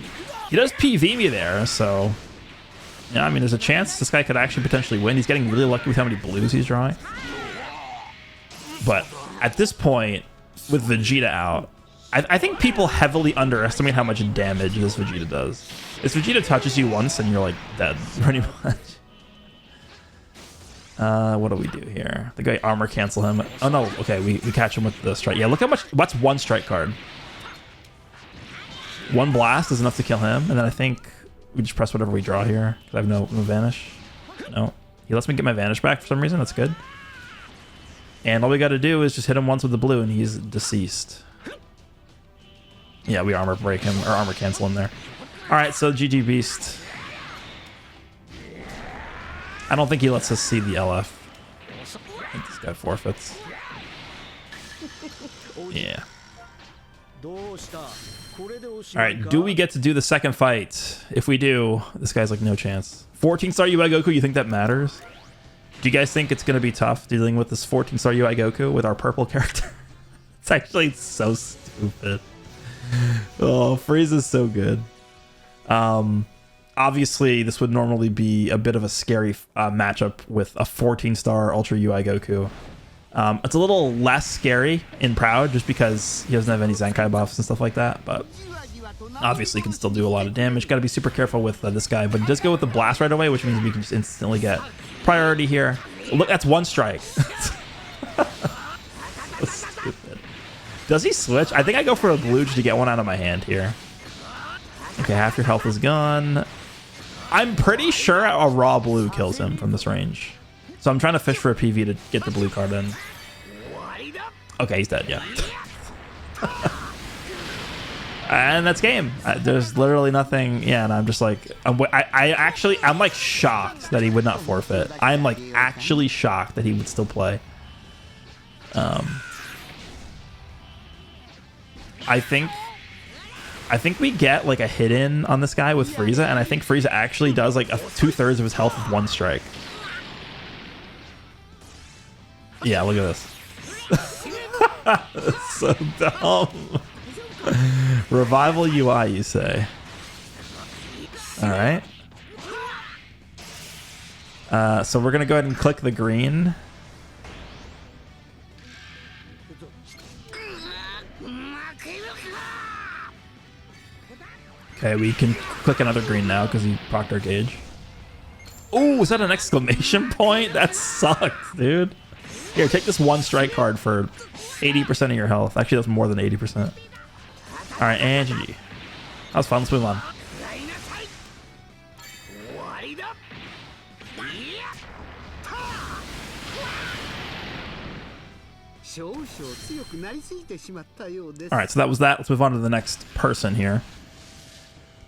he does PV me there. So yeah, I mean, there's a chance this guy could actually potentially win. He's getting really lucky with how many blues he's drawing. But at this point, with Vegeta out, I think people heavily underestimate how much damage this Vegeta does. This Vegeta touches you once and you're like dead, pretty much. What do we do here? The guy armor cancel him. Oh no, okay, we catch him with the strike. Yeah, look how much, what's one strike card? One blast is enough to kill him, and then I think we just press whatever we draw here. I have no vanish. No, he lets me get my vanish back for some reason, that's good. And all we gotta do is just hit him once with the blue and he's deceased. Yeah, we armor break him, or armor cancel him there. Alright, so GG Beast. I don't think he lets us see the LF. I think this guy forfeits. Yeah. Alright, do we get to do the second fight? If we do, this guy's like no chance. 14-star UI Goku, you think that matters? Do you guys think it's going to be tough dealing with this 14-star UI Goku with our purple character? It's actually so stupid. Oh, Frieza's so good. obviously this would normally be a bit of a scary matchup with a 14-star Ultra UI Goku. It's a little less scary in Proud just because he doesn't have any Zenkai buffs and stuff like that, but obviously he can still do a lot of damage. Got to be super careful with this guy, but he does go with the blast right away, which means we can just instantly get priority here. Look, that's one strike. That's stupid. Does he switch? I think I go for a blue to get one out of my hand here. Okay, half your health is gone. I'm pretty sure a raw blue kills him from this range. So I'm trying to fish for a PV to get the blue card in. Okay, he's dead, yeah. And that's game. There's literally nothing. Yeah, and I'm just like, I'm like shocked that he would not forfeit. I'm like actually shocked that he would still play. I think we get like a hit in on this guy with Frieza, and I think Frieza actually does like 2/3 of his health with one strike. Yeah, look at this. That's so dumb. Revival UI, you say? All right. So we're gonna go ahead and click the green. Okay, we can click another green now because he procced our gauge. Oh, is that an exclamation point? That sucks, dude. Here, take this one strike card for 80% of your health. Actually, that's more than 80%. All right, and GG. That was fun. Let's move on. All right, so that was that. Let's move on to the next person here.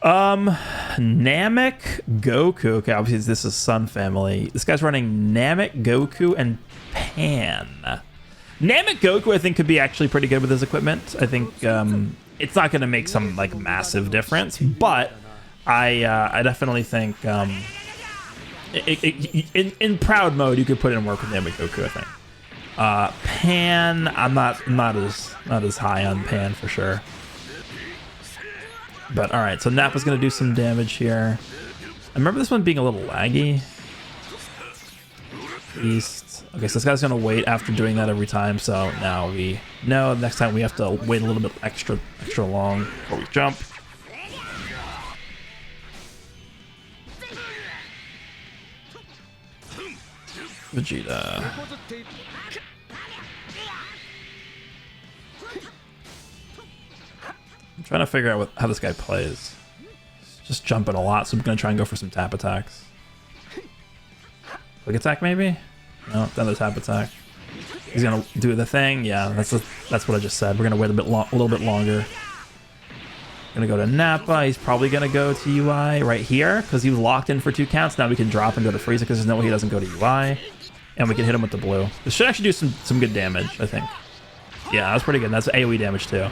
Namek Goku. Okay, obviously this is Sun Family. This guy's running Namek Goku and Pan. Namek Goku, I think, could be actually pretty good with his equipment. I think it's not going to make some like massive difference, but I definitely think in Proud mode you could put in work with Namek Goku. I think. Pan, I'm not as high on Pan for sure. But all right, so Nappa's gonna do some damage here. I remember this one being a little laggy. East. Okay, so this guy's gonna wait after doing that every time. So now we know next time we have to wait a little bit extra long before we jump. Vegeta. I'm trying to figure out how this guy plays. He's just jumping a lot, so I'm going to try and go for some tap attacks. Quick attack, maybe? No, another tap attack. He's going to do the thing. Yeah, that's what I just said. We're going to wait a little bit longer. Going to go to Nappa. He's probably going to go to UI right here because he was locked in for 2 counts. Now we can drop and go to Frieza because there's no way he doesn't go to UI. And we can hit him with the blue. This should actually do some good damage, I think. Yeah, that's pretty good. That's AoE damage too.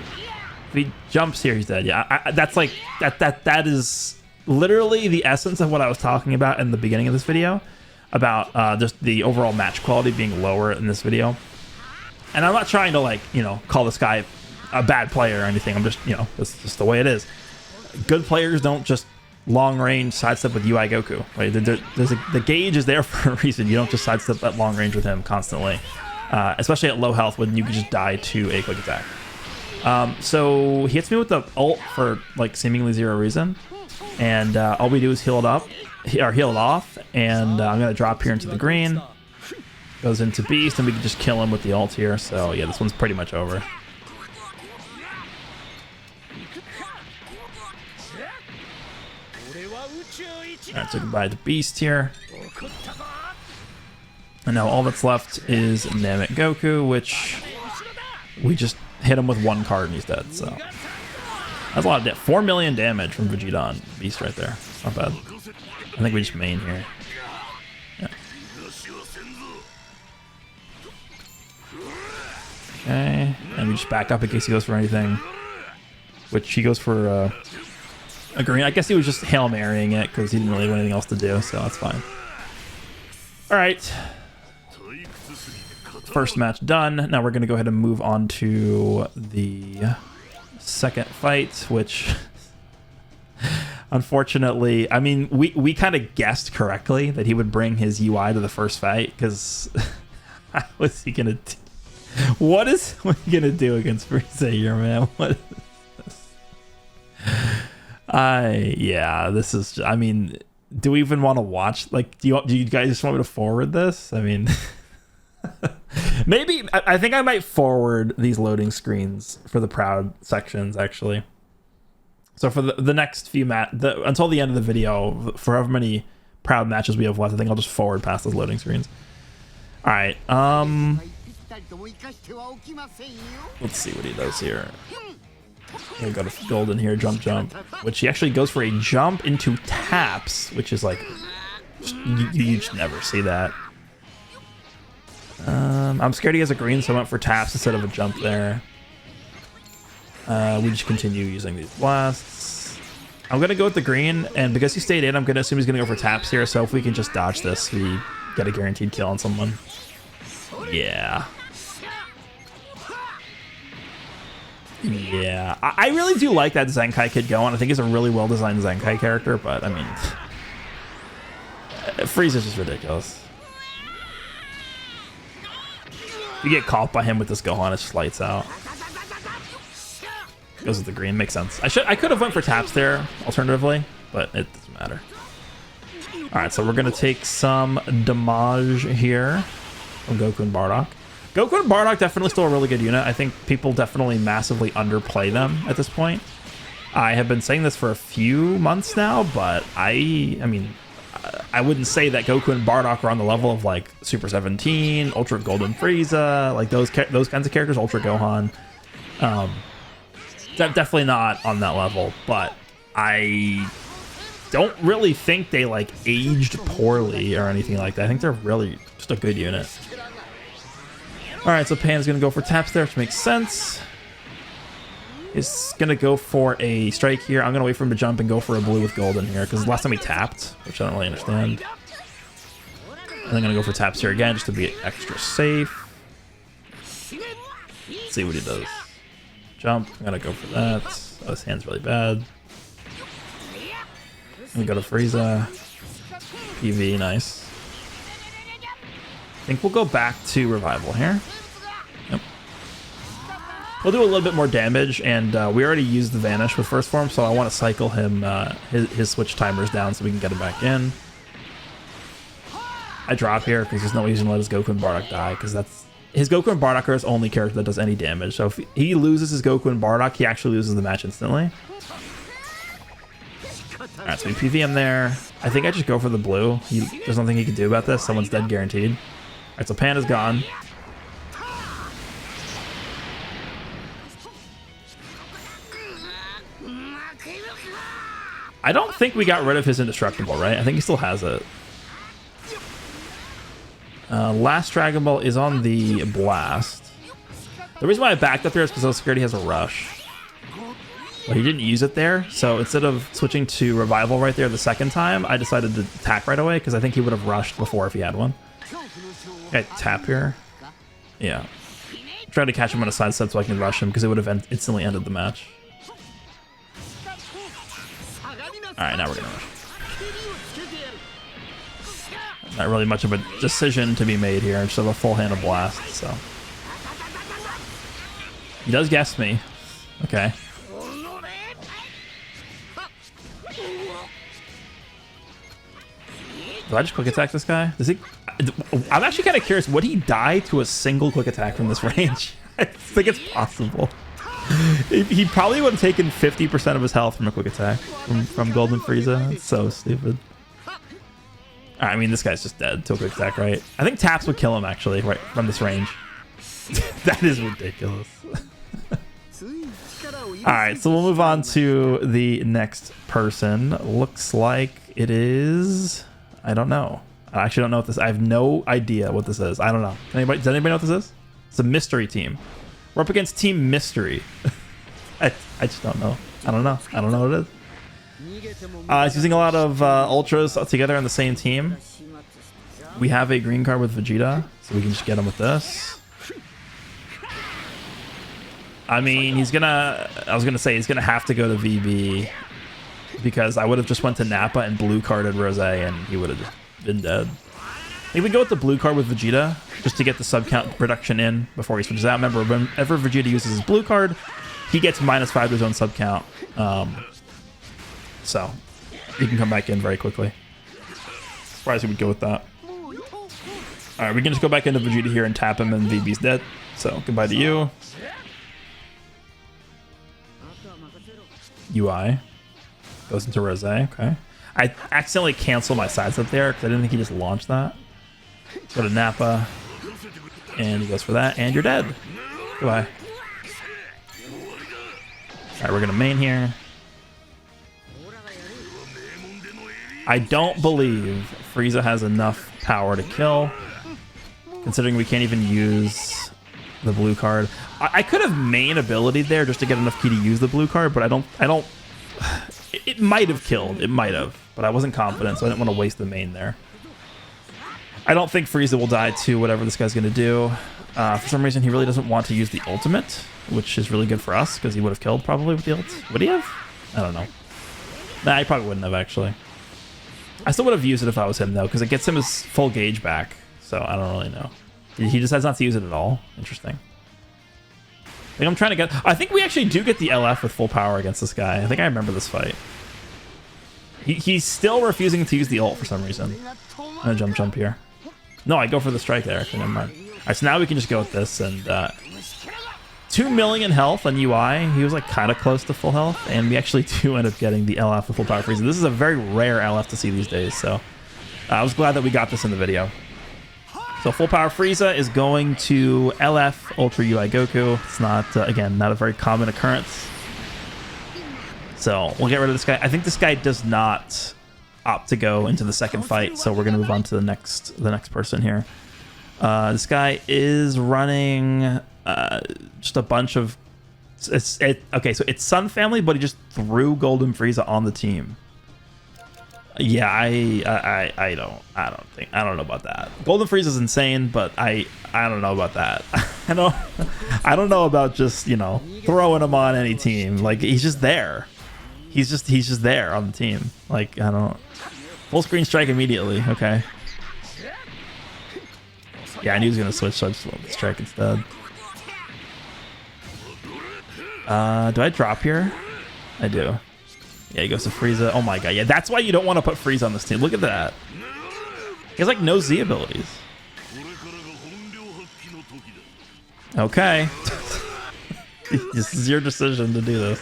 If he jumps here, he's dead. Yeah, that's like that is literally the essence of what I was talking about in the beginning of this video about just the overall match quality being lower in this video. And I'm not trying to, like, you know, call this guy a bad player or anything. I'm just, you know, that's just the way it is. Good players don't just long range sidestep with UI Goku. Right? The gauge is there for a reason. You don't just sidestep at long range with him constantly, especially at low health when you can just die to a quick attack. So he hits me with the ult for like seemingly zero reason, and all we do is heal it up, or heal it off, and I'm gonna drop here into the green. Goes into Beast, and we can just kill him with the ult here. So yeah, this one's pretty much over. Alright, so goodbye to Beast here. And now all that's left is Namek Goku, which we just hit him with 1 card and he's dead, so that's a lot of damage. 4 million damage from Vegeta on Beast right there. Not bad. I think we just main here. Yeah. Okay, and we just back up in case he goes for anything, which he goes for a green. I guess he was just Hail Marying it because he didn't really have anything else to do, so that's fine. Alright. First match done. Now we're going to go ahead and move on to the second fight, which Unfortunately, I mean, we kind of guessed correctly that he would bring his UI to the first fight, because what's he gonna do? What is he gonna do against Frieza here, man? What is this? Yeah, this is. I mean, do we even want to watch? Like, do you guys just want me to forward this? I mean, maybe I think I might forward these loading screens for the Proud sections actually. So for the next few until the end of the video, for however many Proud matches we have left, I think I'll just forward past those loading screens. All right. Let's see what he does here. I'm gonna go to Golden here, jump, which he actually goes for a jump into taps, which is like you just never see that. I'm scared he has a green, so I went for taps instead of a jump there. We just continue using these blasts. I'm gonna go with the green, and because he stayed in, I'm gonna assume he's gonna go for taps here. So if we can just dodge this, we get a guaranteed kill on someone. Yeah. Yeah, I really do like that Zenkai kid going. I think he's a really well-designed Zenkai character, but I mean, Frieza's just ridiculous. You get caught by him with this Gohan, it just lights out. Goes with the green, makes sense. I could have went for taps there, alternatively, but it doesn't matter. All right, so we're gonna take some damage here from Goku and Bardock. Goku and Bardock definitely still a really good unit. I think people definitely massively underplay them at this point. I have been saying this for a few months now, but I mean, I wouldn't say that Goku and Bardock are on the level of like Super 17, Ultra Golden Frieza, like those kinds of characters, Ultra Gohan. Definitely not on that level, but I don't really think they like aged poorly or anything like that. I think they're really just a good unit. All right, so Pan's gonna go for taps there, which makes sense. He's gonna go for a strike here. I'm gonna wait for him to jump and go for a blue with Golden here, because last time he tapped, which I don't really understand. And I'm gonna go for taps here again, just to be extra safe. Let's see what he does. Jump, I'm gonna go for that. Oh, his hand's really bad. I'm gonna go to Frieza. PV, nice. I think we'll go back to Revival here. Yep. We'll do a little bit more damage, and we already used the Vanish with first form, so I want to cycle him his switch timers down so we can get him back in. I drop here because there's no reason to let his Goku and Bardock die, because his Goku and Bardock are his only character that does any damage. So if he loses his Goku and Bardock, he actually loses the match instantly. All right, so we PV him there. I think I just go for the blue. There's nothing he can do about this. Someone's dead guaranteed. All right, so Panda's gone. I don't think we got rid of his indestructible, right? I think he still has it. Last Dragon Ball is on the blast. The reason why I backed up there is because I was scared he has a rush. But he didn't use it there, so instead of switching to Revival right there the second time, I decided to attack right away because I think he would have rushed before if he had one. Okay, tap here. Yeah. Try to catch him on a side step so I can rush him because it would have instantly ended the match. Alright, now we're gonna rush. Not really much of a decision to be made here. Just have a full hand of blast, so. He does guess me. Okay. Do I just quick attack this guy? Does he? I'm actually kind of curious. Would he die to a single quick attack from this range? I think it's possible. He probably would have taken 50% of his health from a quick attack from Golden Frieza. It's so stupid. I mean, this guy's just dead to a quick attack, right? I think taps would kill him actually, right from this range. That is ridiculous. All right, so we'll move on to the next person. Looks like it is. I don't know. I actually don't know what this. I have no idea what this is. I don't know. Does anybody know what this is? It's a mystery team. We're up against Team Mystery. I just don't know. I don't know what it is. It's using a lot of ultras together on the same team. We have a green card with Vegeta, so we can just get him with this. I mean, I was gonna say he's gonna have to go to VB because I would have just went to Nappa and blue carded Rose and he would have just been dead. I think we go with the blue card with Vegeta just to get the sub count reduction in before he switches out. Remember, whenever Vegeta uses his blue card, he gets -5 to his own sub count. So he can come back in very quickly. Surprised he would go with that. All right, we can just go back into Vegeta here and tap him, and VB's dead. So goodbye to you. UI goes into Rose. Okay. I accidentally canceled my sides up there because I didn't think he just launched that. Go to Nappa, and he goes for that, and you're dead. Goodbye. All right, we're gonna main here. I don't believe Frieza has enough power to kill, considering we can't even use the blue card. I could have main ability there just to get enough ki to use the blue card, but I don't. It might have killed. It might have, but I wasn't confident, so I didn't want to waste the main there. I don't think Frieza will die to whatever this guy's going to do. For some reason, he really doesn't want to use the ultimate, which is really good for us because he would have killed probably with the ult. Would he have? I don't know. Nah, he probably wouldn't have, actually. I still would have used it if I was him, though, because it gets him his full gauge back. So I don't really know. He decides not to use it at all. Interesting. I think I'm trying to get... I think we actually do get the LF with full power against this guy. I think I remember this fight. He's still refusing to use the ult for some reason. I'm gonna jump here. No, I go for the strike there, actually. Never mind. All right, so now we can just go with this, and 2 million health on UI. He was like kind of close to full health, and we actually do end up getting the LF with full power freeze. This is a very rare LF to see these days, so I was glad that we got this in the video. So full power Frieza is going to LF Ultra UI Goku. It's not, again, not a very common occurrence. So we'll get rid of this guy. I think this guy does not opt to go into the second fight, so we're going to move on to the next person here. This guy is running just a bunch of... Okay, so it's Sun Family, but he just threw Golden Frieza on the team. Yeah, I don't know about that. Golden Frieza is insane, but I don't know about that. I don't know about just, you know, throwing him on any team. Like, he's just there. He's just there on the team. Like, I don't... Full screen strike immediately. Okay. Yeah, I knew he was gonna switch, so I just went with strike instead. Do I drop here? I do. Yeah, he goes to Frieza. Oh my god, yeah, that's why you don't want to put Frieza on this team. Look at that. He has like no Z abilities. Okay. This is your decision to do this.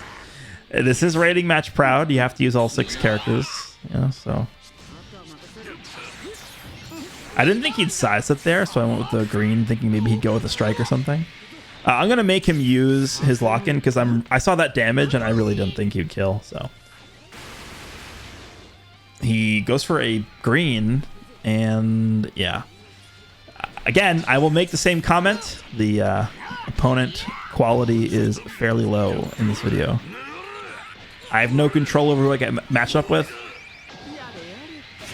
This is rating match proud. You have to use all 6 characters. Yeah, so. I didn't think he'd size it there, so I went with the green, thinking maybe he'd go with a strike or something. I'm gonna make him use his lock-in because I saw that damage and I really didn't think he'd kill. So he goes for a green, and yeah. Again, I will make the same comment. The opponent quality is fairly low in this video. I have no control over who I get matched up with.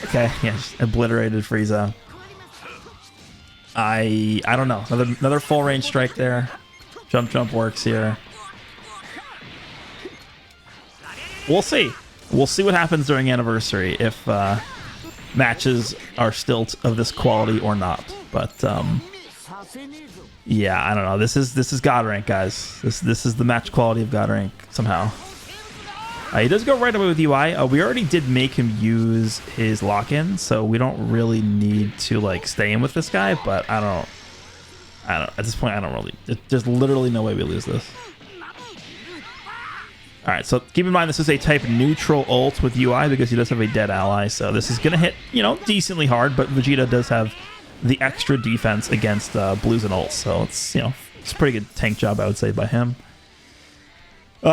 Okay, yeah, just obliterated Frieza. I don't know. Another full range strike there. Jump works here. We'll see. We'll see what happens during Anniversary if matches are still of this quality or not. But yeah, I don't know. This is God rank, guys. This is the match quality of God rank somehow. He does go right away with UI. We already did make him use his lock-in, so we don't really need to like stay in with this guy. But I don't. At this point, I don't really. There's literally no way we lose this. All right, so keep in mind this is a type neutral ult with UI because he does have a dead ally. So this is gonna hit, you know, decently hard. But Vegeta does have the extra defense against blues and ults, so it's, you know, it's a pretty good tank job, I would say, by him.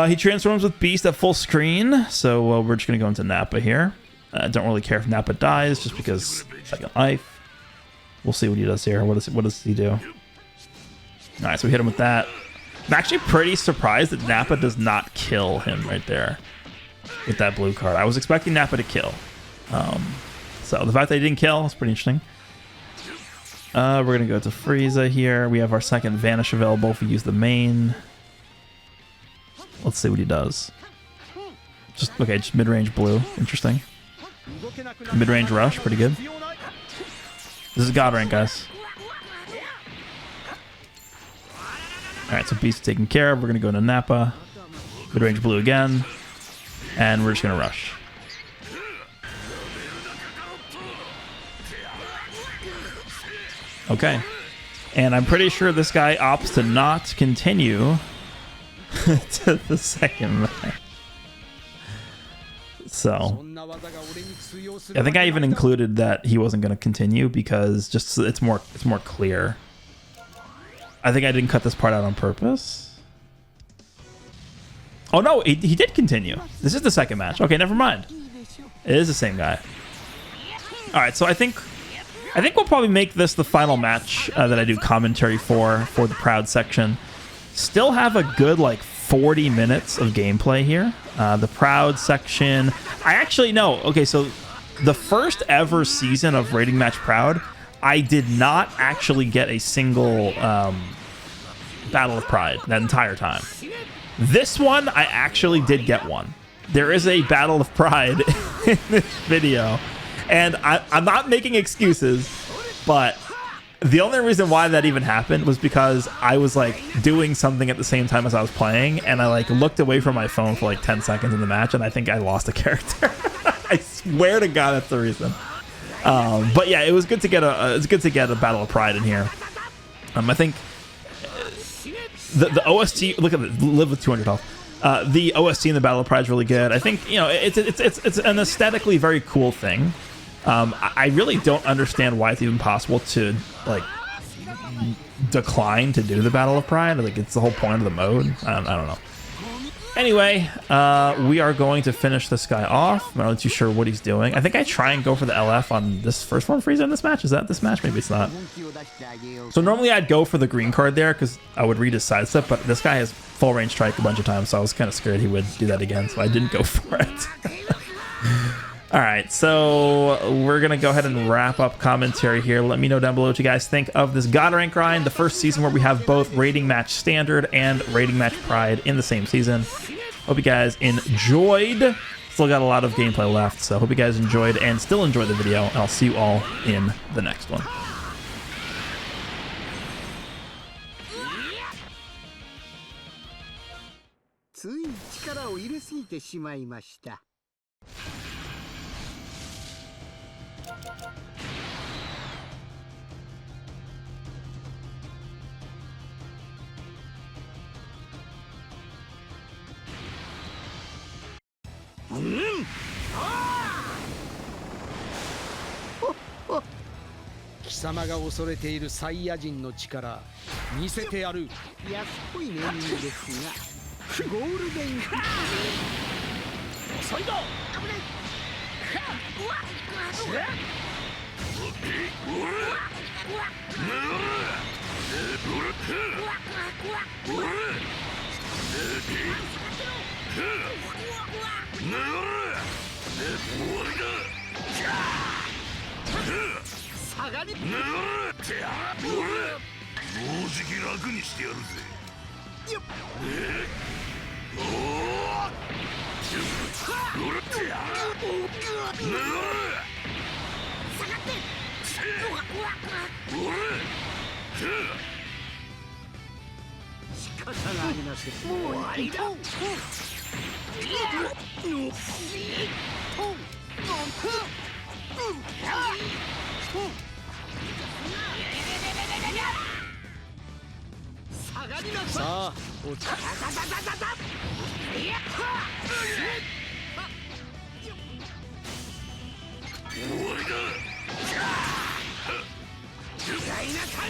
He transforms with Beast at full screen, so we're just going to go into Nappa here. I don't really care if Nappa dies, just because second life. We'll see what he does here. What does he do? Alright, so we hit him with that. I'm actually pretty surprised that Nappa does not kill him right there with that blue card. I was expecting Nappa to kill. So the fact that he didn't kill is pretty interesting. We're going to go to Frieza here. We have our second Vanish available if we use the main. Let's see what he does. Just okay, just mid-range blue. Interesting. Mid-range rush, pretty good. This is God rank, guys. Alright, so Beast taken care of. We're gonna go to Nappa. Mid-range blue again. And we're just gonna rush. Okay. And I'm pretty sure this guy opts to not continue to the second match. So I think I even included that he wasn't going to continue because just so it's more clear. I think I didn't cut this part out on purpose. Oh no, he did continue. This is the second match. Okay, never mind. It is the same guy. All right, so I think we'll probably make this the final match that I do commentary for the Proud section. Still have a good like 40 minutes of gameplay here. The Proud section, I actually know. Okay, so the first ever season of Rating Match Proud, I did not actually get a single Battle of Pride that entire time. This one, I actually did get one. There is a Battle of Pride in this video. And I'm not making excuses, but the only reason why that even happened was because I was like doing something at the same time as I was playing, and I like looked away from my phone for like 10 seconds in the match, and I think I lost a character. I swear to God, that's the reason. But yeah, it was good to get a Battle of Pride in here. I think the OST. Look at it, live with 200 health. The OST in the Battle of Pride is really good. I think it's an aesthetically very cool thing. I really don't understand why it's even possible to like decline to do the Battle of Pride. Like it's the whole point of the mode. I don't know. Anyway, we are going to finish this guy off. I'm not really too sure what he's doing. I think I try and go for the LF on this first one Frieza in this match. Is that this match? Maybe it's not. So normally I'd go for the green card there because I would read his sidestep, but this guy has full range strike a bunch of times, so I was kind of scared he would do that again, so I didn't go for it. All right, so we're going to go ahead and wrap up commentary here. Let me know down below what you guys think of this God Rank grind, the first season where we have both Rating Match Standard and Rating Match Pride in the same season. Hope you guys enjoyed. Still got a lot of gameplay left, so hope you guys enjoyed and still enjoy the video, and I'll see you all in the next one. つい力を入れすぎてしまいました。貴様が恐れているサイヤ人の力見せてやる。安っぽいネーミングですがゴールデン遅いぞ。下がり。もうじき楽にしてやるぜ。よっ。仕方がありません。もう終わりだ。さあ、落ち。終わりだ。嫌いなさい。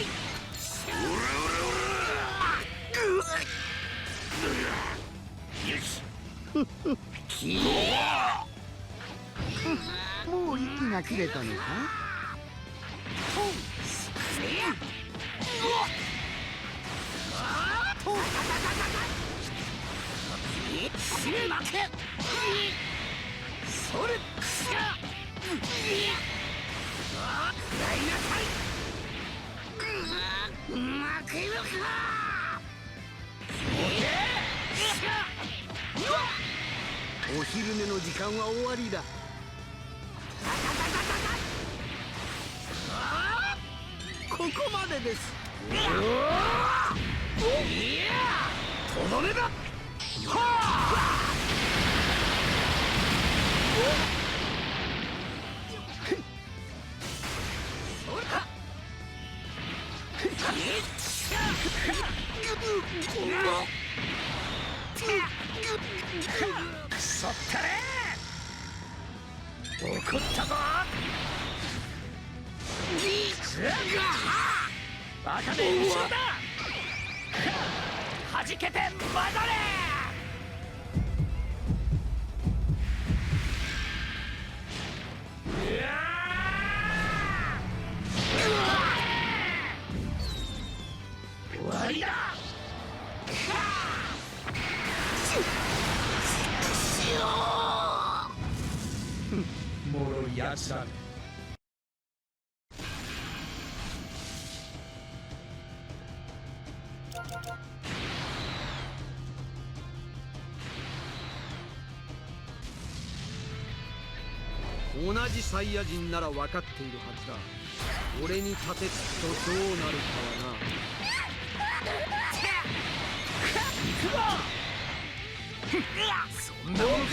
もう息が切れたのか。それ。負けるか。お昼寝の時間は終わりだ。ここまでです。いやとどめだ。はあくそったれ怒ったぞ。バカめ後ろだ。はじけて戻れ。終わりだ。もろいやつだ。同じサイヤ人なら分かっているはずだ。俺に立てつくとどうなるかはな。そんなものか。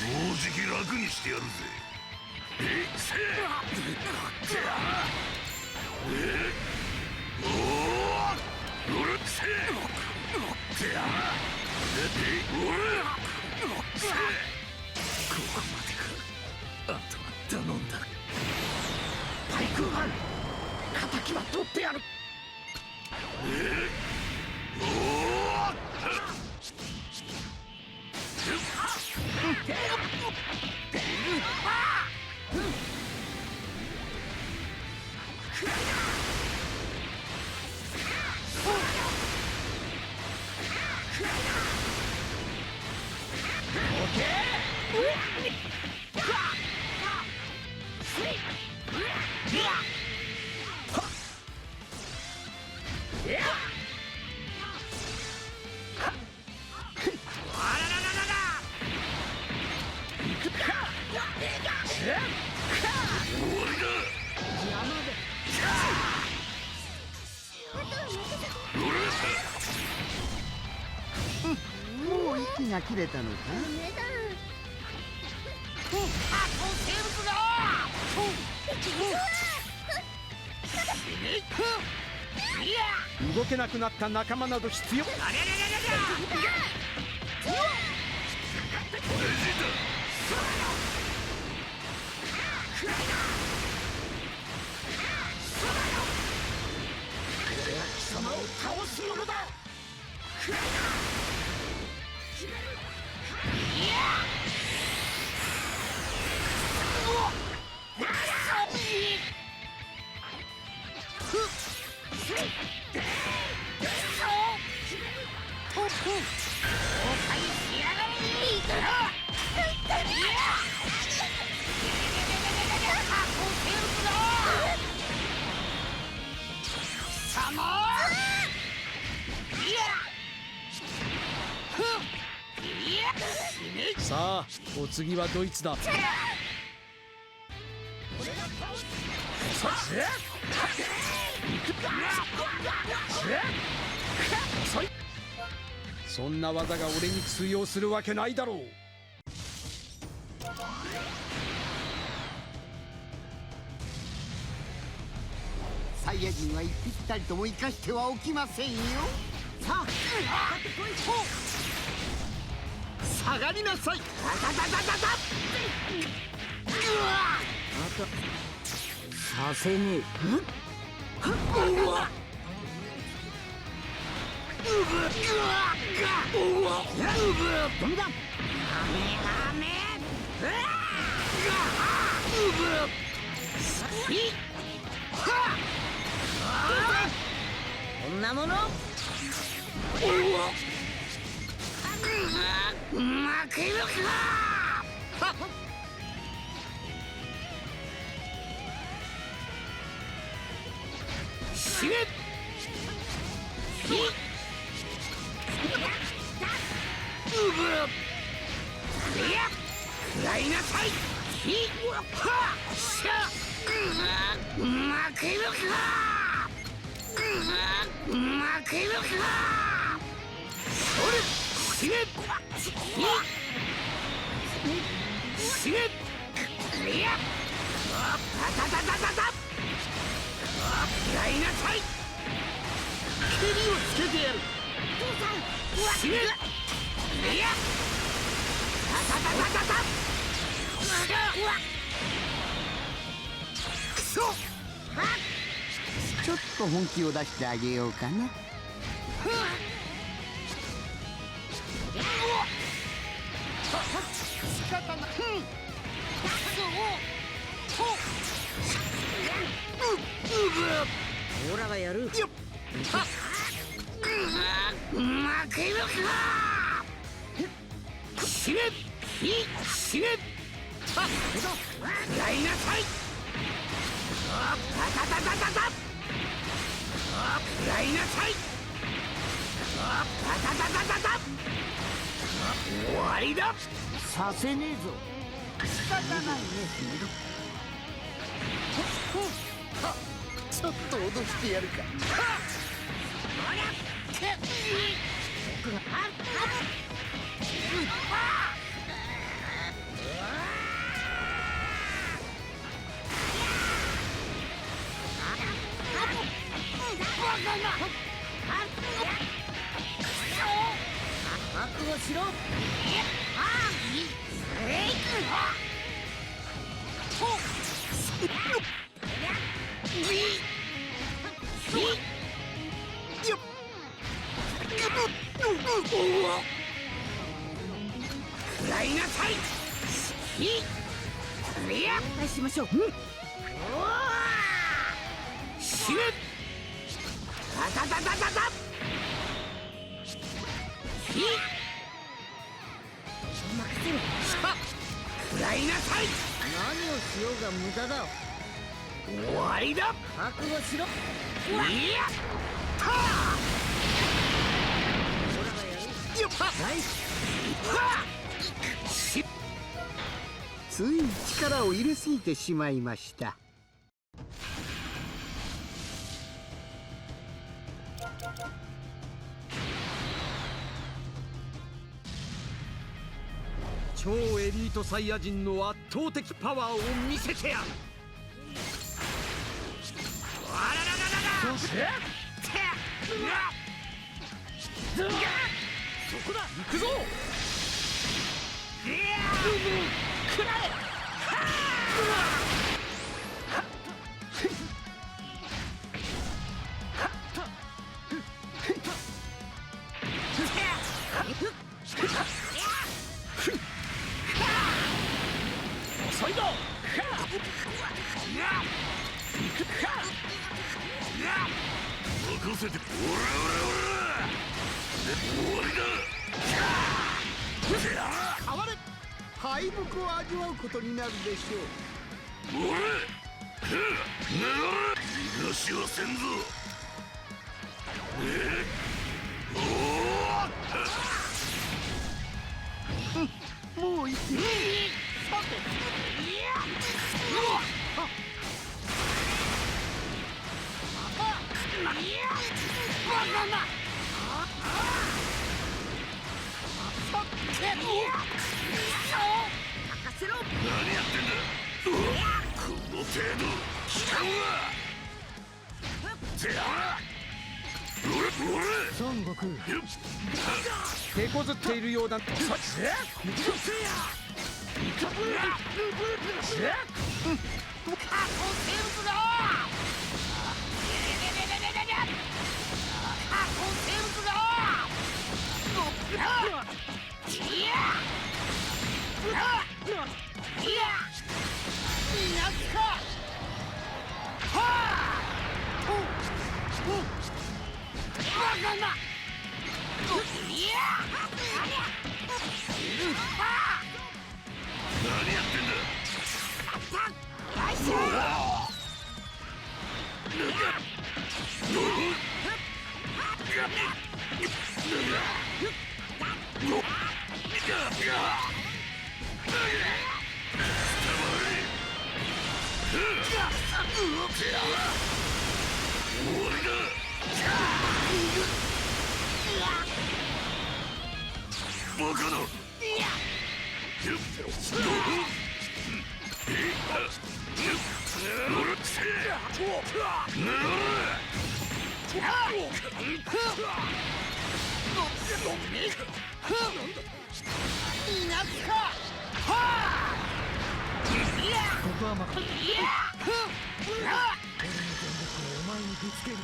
もうじき楽にしてやるぜ。あとは頼んだ。対空班、敵は取ってやる。もう息が切れたのか。動けなくなった仲間など必要。貴様を倒すものだ。さあ、お次はドイツだ。遅い。そんな技が俺に通用するわけないだろう。サイヤ人は一匹たりとも生かしてはおきませんよ。さあ、かかってこい。下がりなさい。うわさせねえ。ダメだ。こんなもの負けるか。死ね。食らいなさい。負けるか。負けるか。それ死ね。死ね。いやたたたたたた。食らいなさい。蹴りをつけてやる。死ね。いやたたたたたた。くそ。ちょっと本気を出してあげようかな。仕方ない。オラがやる。負けるか。死ね。死ね。食らいなさい。たたたたたた。食らいなさい。たたたたたた。終わりだ。させねえぞ。仕方ないね。ちょっと脅してやるか。覚悟しろ。食らいなさい。返しましょう。死ね。たたたたたた。任せろ。食らいなさい。何をしようが無駄だ。終わりだ。覚悟しろ。いやったー。オラがやる。よっナイス。つい力を入れすぎてしまいました。超エリートサイヤ人の圧倒的パワーを見せてやる。そこだ、行くぞ。くらえ。遅いぞ。任せて。オラ終わりだ。変われ。敗北を味わうことになるでしょう。逃がしはせんぞ。もういい。任せろ。何やってんだこの程度期間はてや孫悟空手こずっているようだ。何やってんだバカなここは任せ俺の全力をお前にぶつける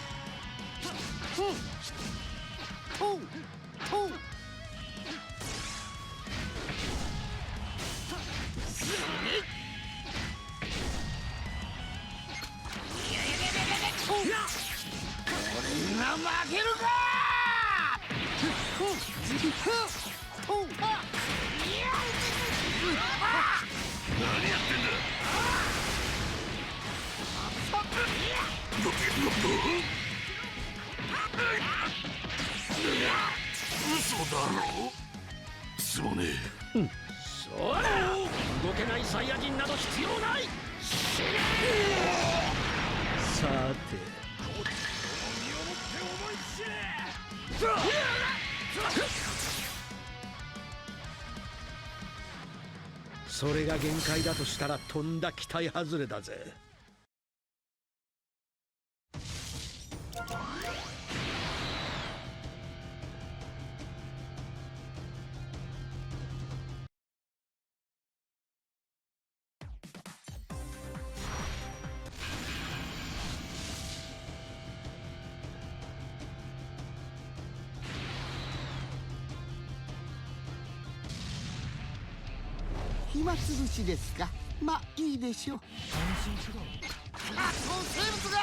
俺が負けるか。何やってんだ嘘だろすまねえそうだよ。動けないサイヤ人など必要ない。さてそれが限界だとしたらとんだ期待外れだぜ。暇つぶしですか。まあいいでしょう。生物が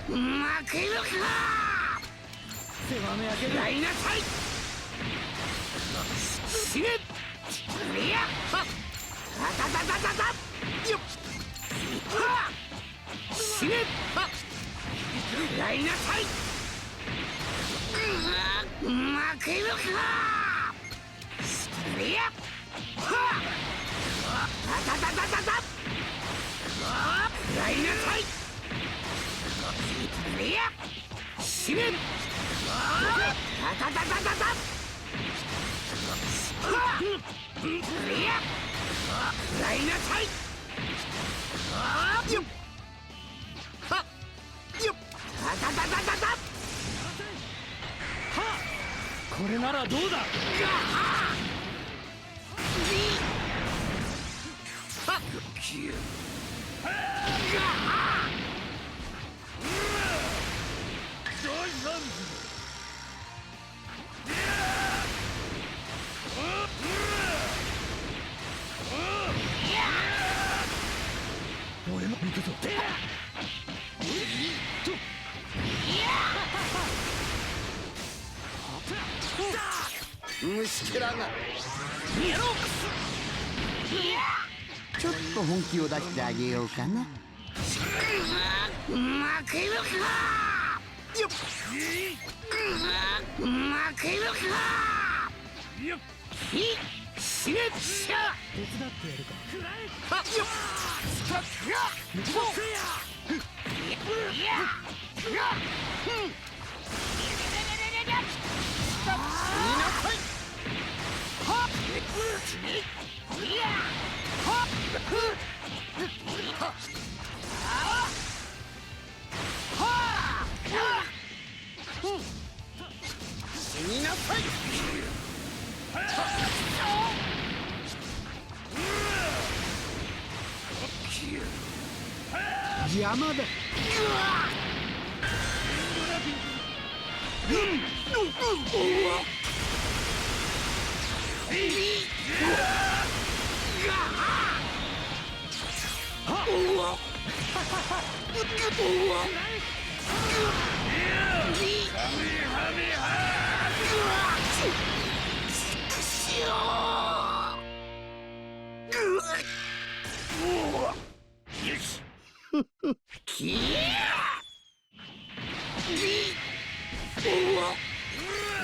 負けるか。世話めあげるやりなさい。死ね。いやたたたたたたよっ死ね。やりなさい。負けるか。いやたたたたたたやりなさい。いや死ね。たたたたたたいややりなさい。よっよったたたたたたこれならどうだ。俺も行くぞ。虫けらがちょっと本気を出してあげようかな。負けるか。よっ負けるか。よっ死ねっしゃ。手伝ってやるか。よっ邪魔だ。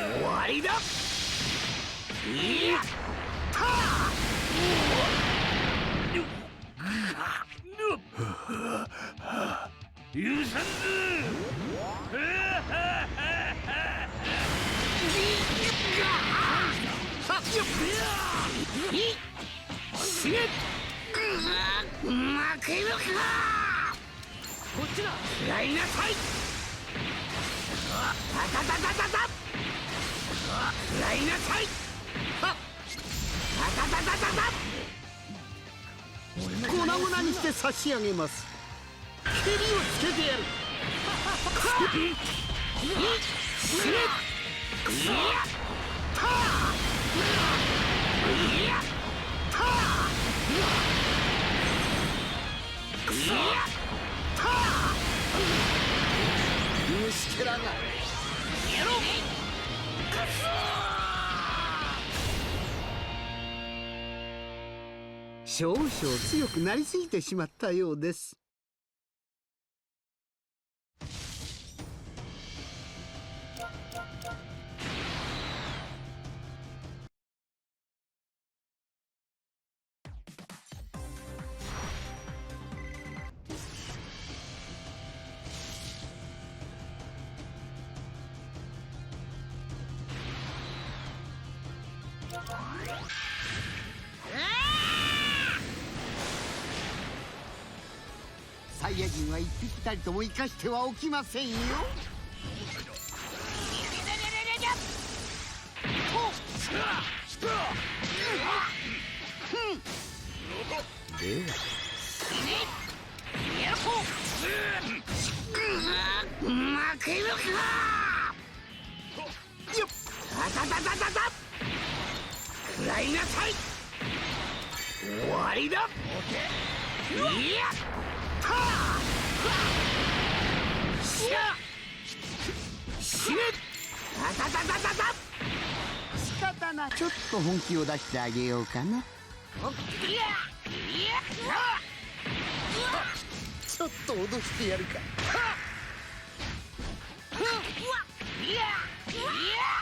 終わりだ。許さんぞ。死ね。負けるか。こっちだ。食らいなさい。たたたたたた。食らいなさい。たたたたたた。粉々にして差し上げます。蹴りをつけてやる。死ね。いやたいやたいやた虫けらがやろう。少々強くなりすぎてしまったようです。サイヤ人は一匹たりとも生かしてはおきませんよ。で負けるか。よっ。たたたたたた。食らいなさい。終わりだ。いやたあ。しゃ死ね。たたたたたた。仕方な。ちょっと本気を出してあげようかな。ちょっと脅してやるか。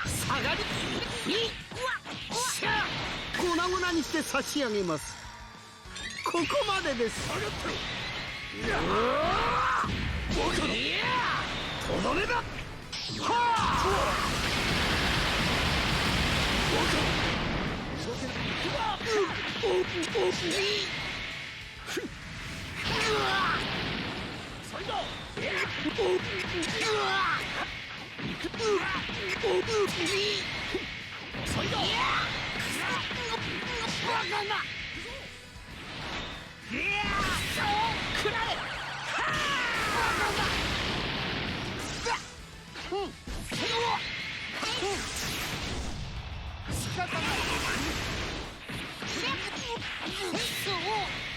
下がり。粉々にして差し上げます。ここまでです。とどめだ。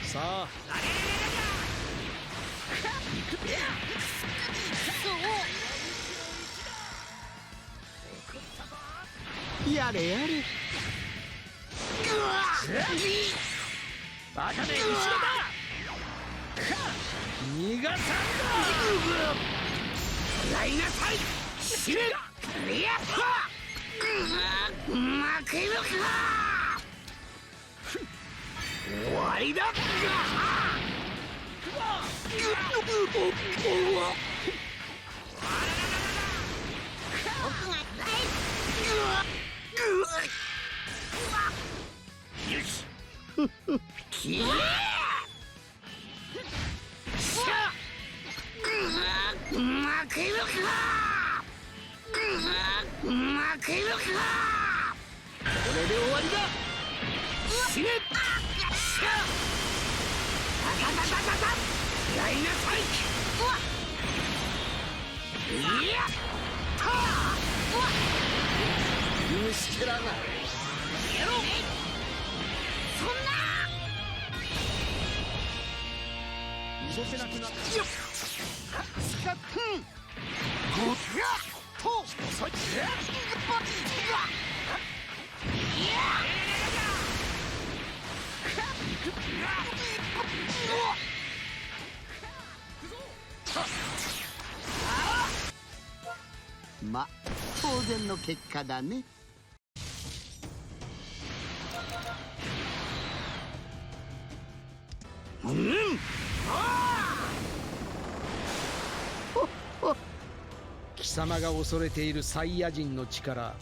さあやれやれ。バカで後ろだ。逃がさんだ。食らいなさい。死ね。いや負けるか。終わりだ。よしきれ負けるか負けるかこれで終わりだ死ねタタタタタタやりなさいいやった虫けらがやろうそんな動けなくなったよっスカッフンゴッとそいついやま、当然の結果だね。貴様が恐れているサイヤ人の力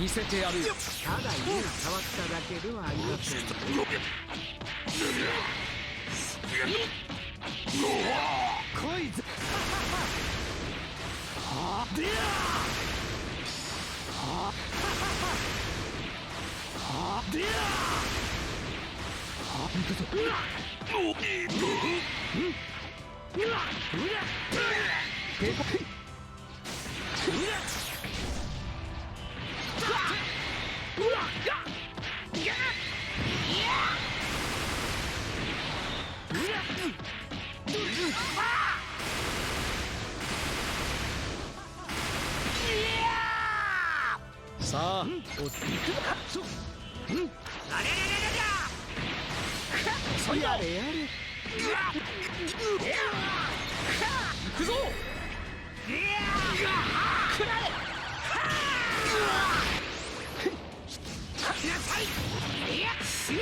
見せてやるよただ家が変わっただけではありません。来いぜさあ、おつくやれやれ行くぞくらえなさいいや死ね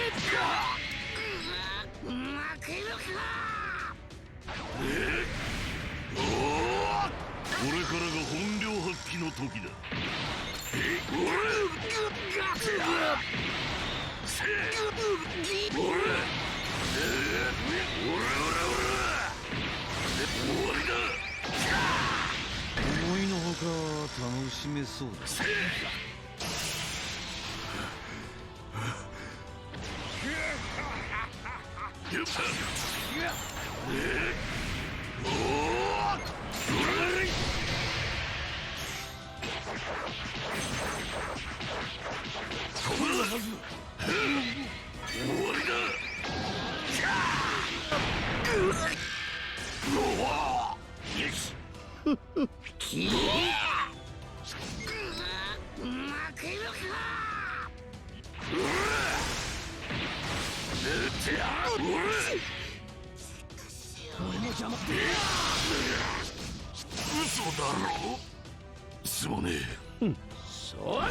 負けるかこれからが本領発揮の時だ思いのほか楽しめそうだ。嘘だろすまねえそら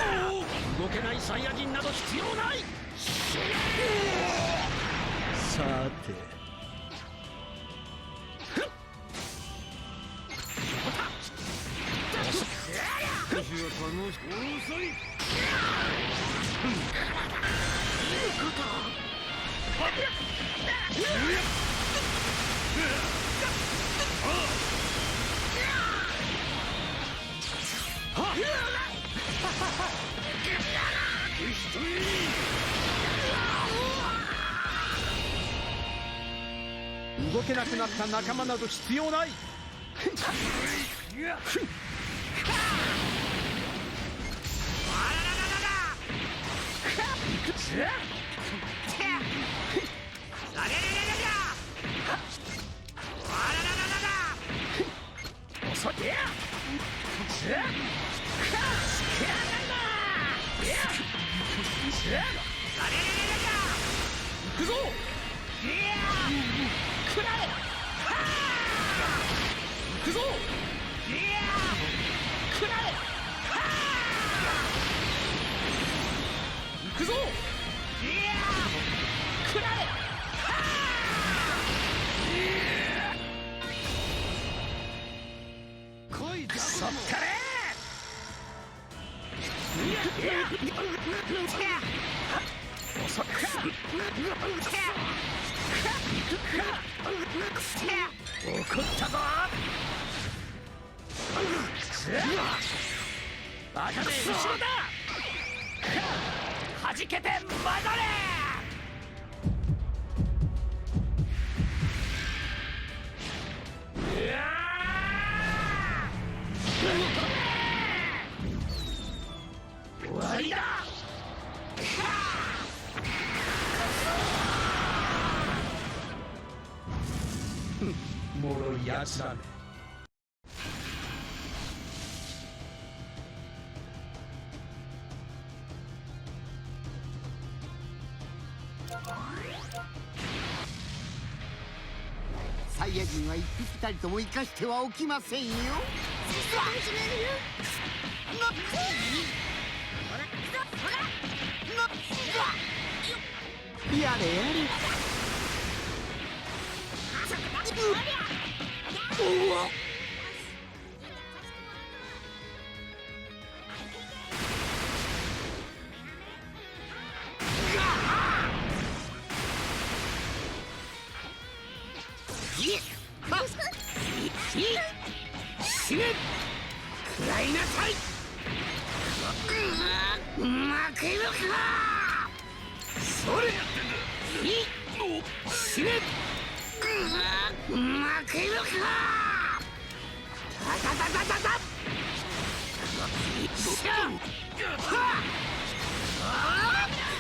動けないサイヤ人など必要ないさて動けなくなった仲間など必要ない行くぞくらえ行くぞくらえ行くぞくらえそっから遅っか怒ったぞバカで後ろだ弾けて曲がれ終わりだ脆いやつだねサイヤ人は一匹たりとも生かしてはおきませんよ。やれやれ。死ね食らいなさい負けるかそれ死ね負けるかタタタタタタ食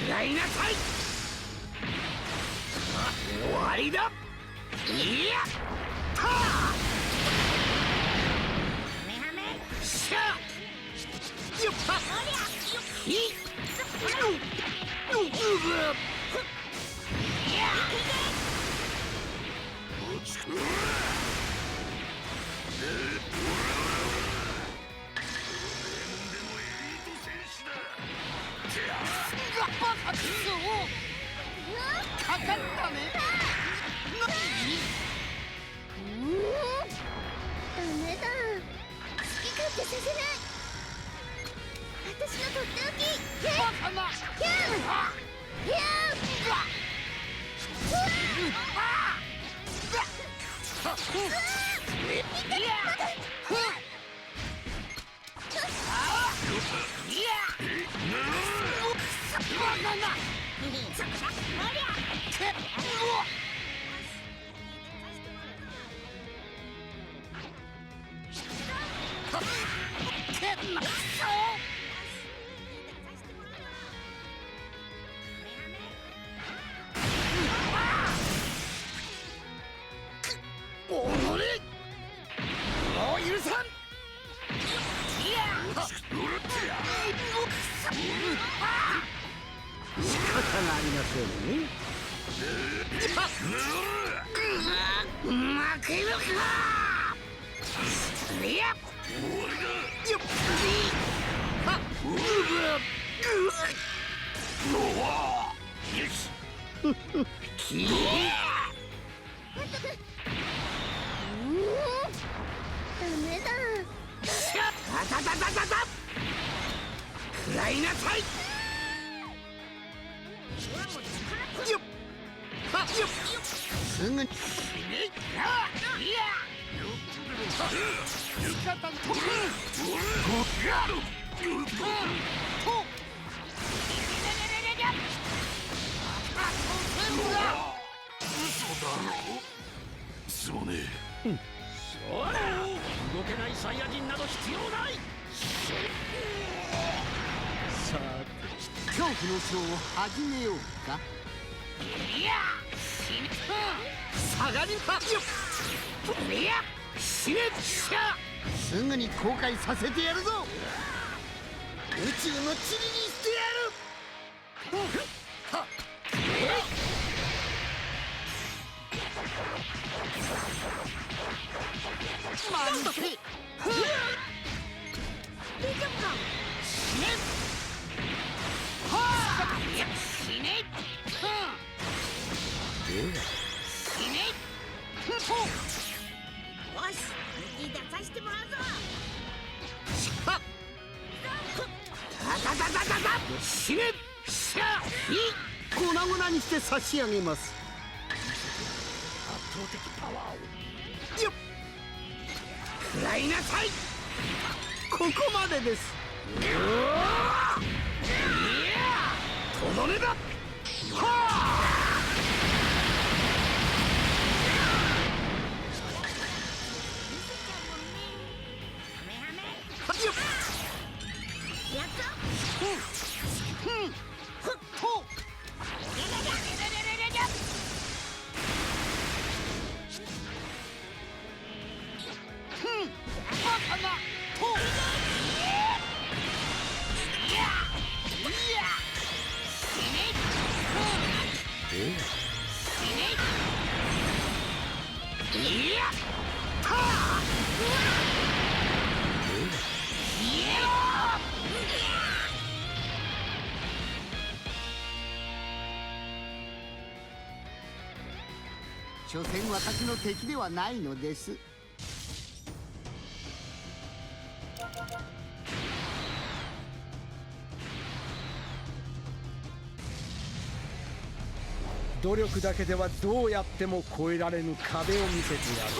らいなさい終わりだいやったしゃよっぱいかかったねダメだ好き勝手させない私のとっておきバカな負けるかいやよっダメだタタタタタタ食らいなさいよっよっすぐにすまねそら動けないサイヤ人など必要ないさて恐怖のショーを始めようか。いや死ね下がりはよいや死ねしゃすぐに公開させてやるぞ。宇宙の塵にしてやる。まるで大丈夫か死ねはあいや死ね死ねよし抜き出させてもらうぞ死ね。しゃい粉々にして差し上げます。圧倒的パワーをよっ食らいなさい。ここまでです。いやとどめだ。はあやった所詮私の敵ではないのです。努力だけではどうやっても越えられぬ壁を見せてやる。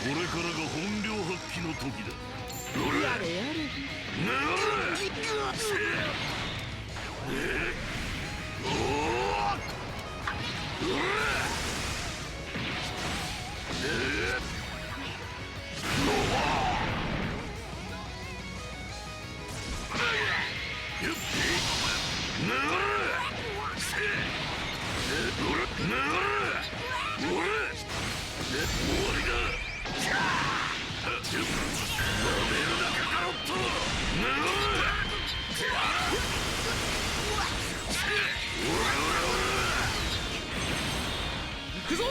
これからが本領発揮の時だ。やれやれ。行くぞ。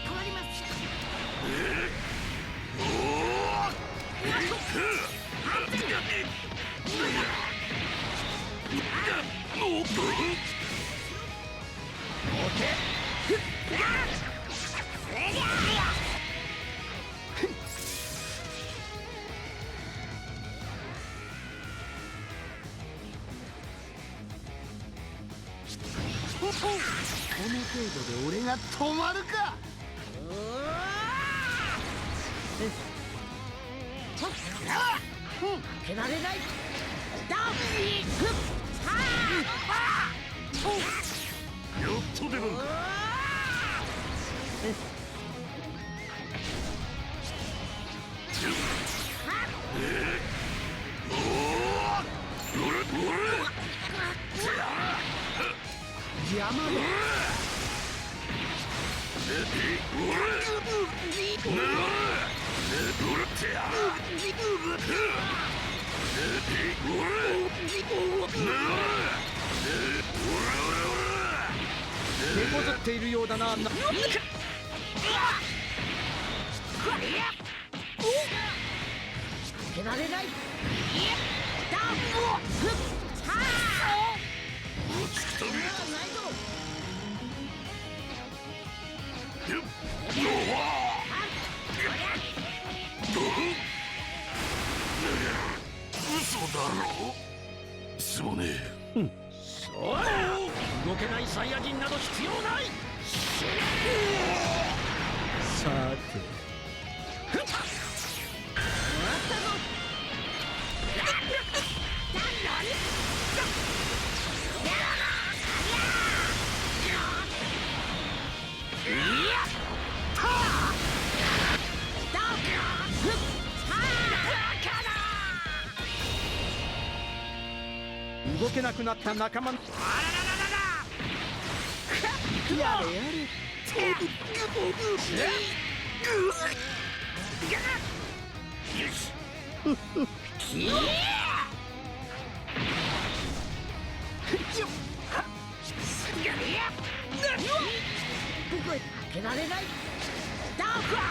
変わります。この程度で俺が止まるか。負けられない。やっと出番か。邪魔だ。手こずっているようだな。負けられない。嘘だろ。すまねえ。動けないサイヤ人など必要ない。さて。動けなくなった仲間の。やれやれ僕は開けられないダークは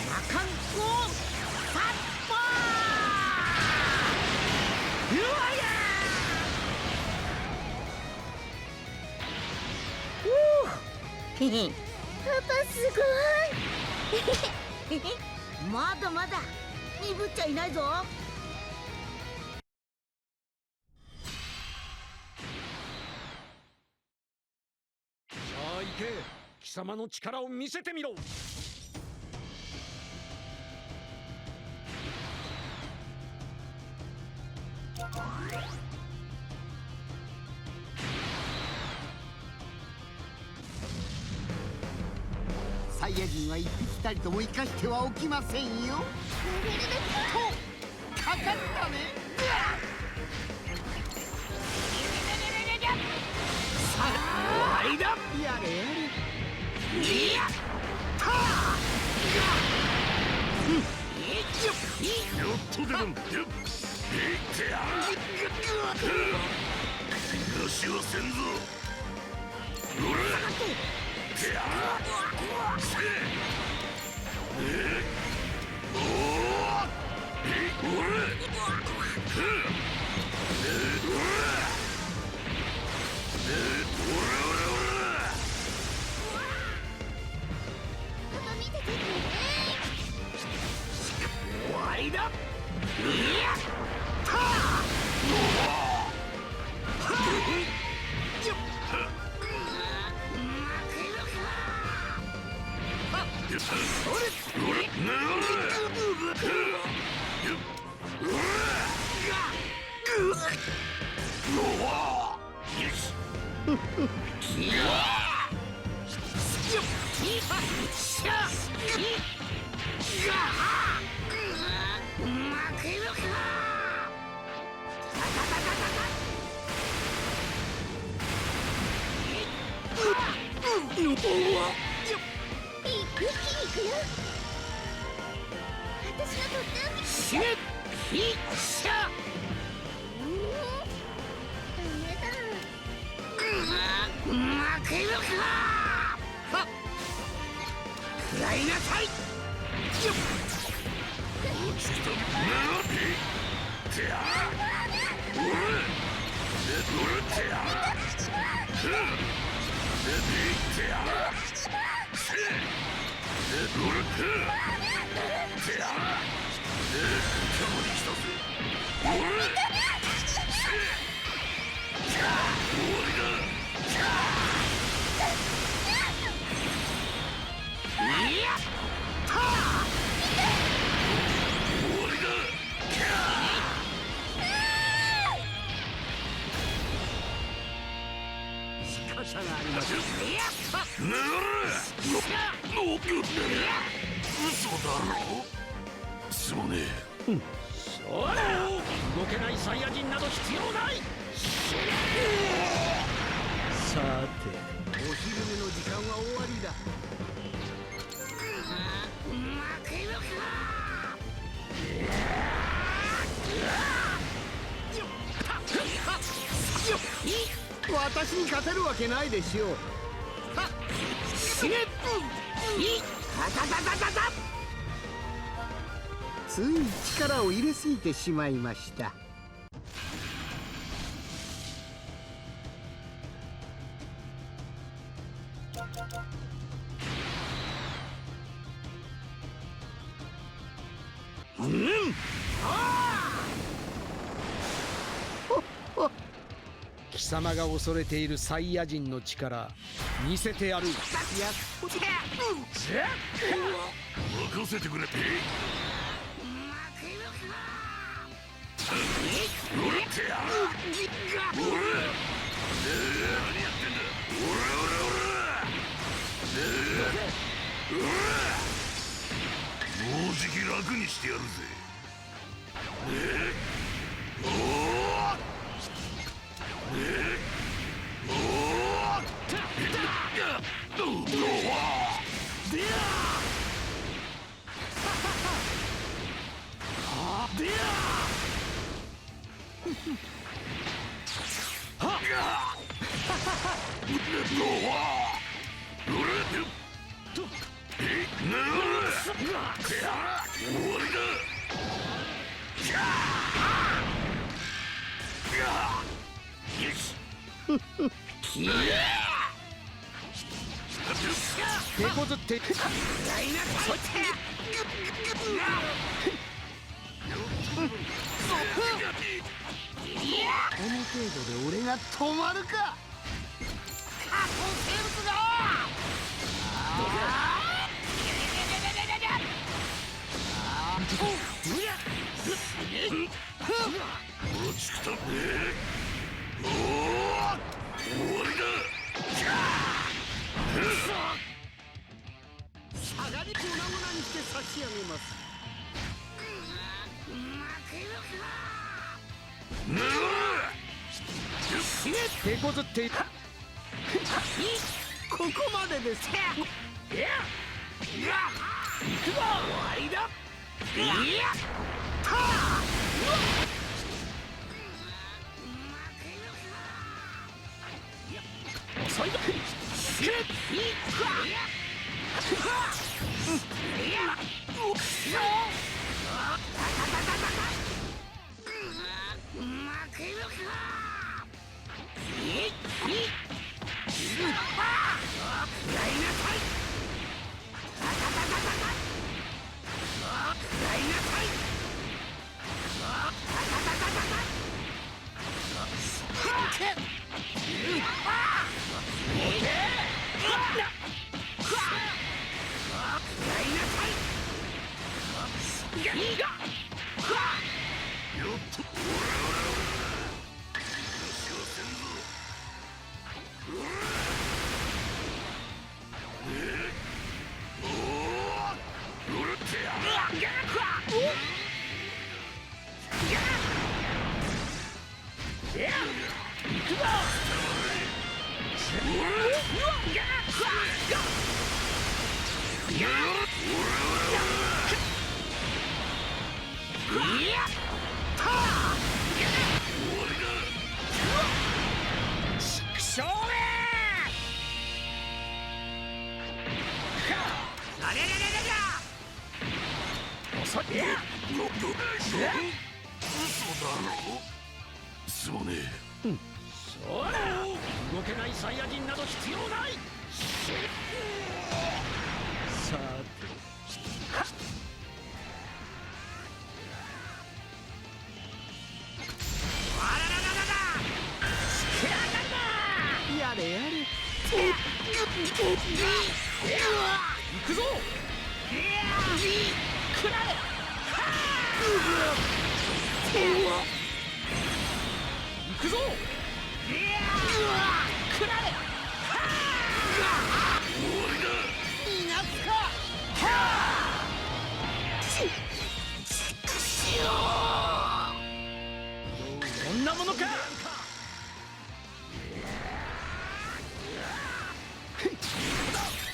魔漢光サッパーうわやーへへパパすごいまだまだ鈍っちゃいないぞ。さあ行け、貴様の力を見せてみろ。サイヤ人は一匹たりとも生かしてはおきませんよ。とかかったね。終わりだ。やれやれ。やっと出るんだ。逃がしはせんぞ。パパ見ててね終わりだ。一気に行くよ。私のとっておき死ね。必射。ダメだ。負けるか。食らいなさい。仕方がありません。嘘だろ。すまねえ。そうだ。動けないサイヤ人など必要ない。さてお昼寝の時間は終わりだ。負けるか。私に勝てるわけないでしょう。死ね。つい力を入れすぎてしまいました。貴様が恐れているサイヤ人の力見せてやる。任せてくれて。もうじき楽にしてやるぜ。手こずってこの程度で俺が止まるか。落ちくたねおお終わりだ下がり粉々にして差し上げます。手こずってここまでです。いや行くぞ。終わりだ。いや遅いぞ。すまね動けないサイヤ人など必要ない。さてやれやれ。行くぞ。行くぞ。こんなものか。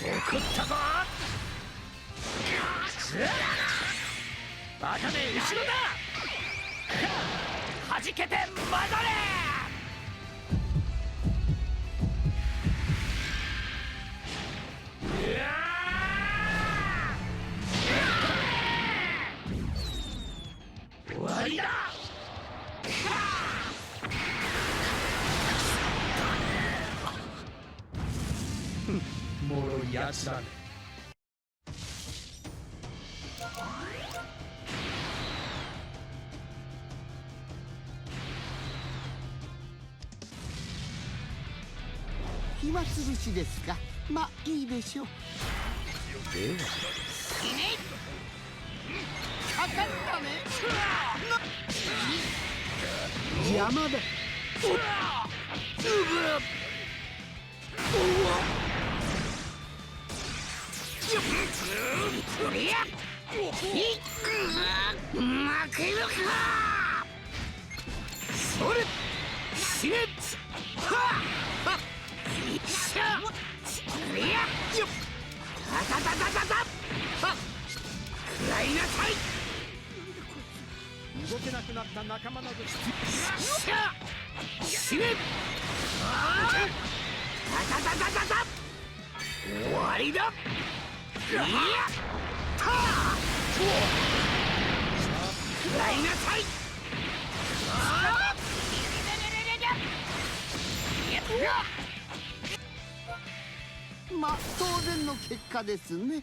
怒ったぞ。バカめ後ろだ。弾けて混ざれ。終わりだ。もろいやつだね。暇つぶしですか。まあいいでしょう。かかったね。邪魔だ。負けるか。それ死ね。食らいなさい。動けなくなった仲間など死ね。タタタタタタ。終わりだ。いやった食らいなさい。まあ当然の結果ですね。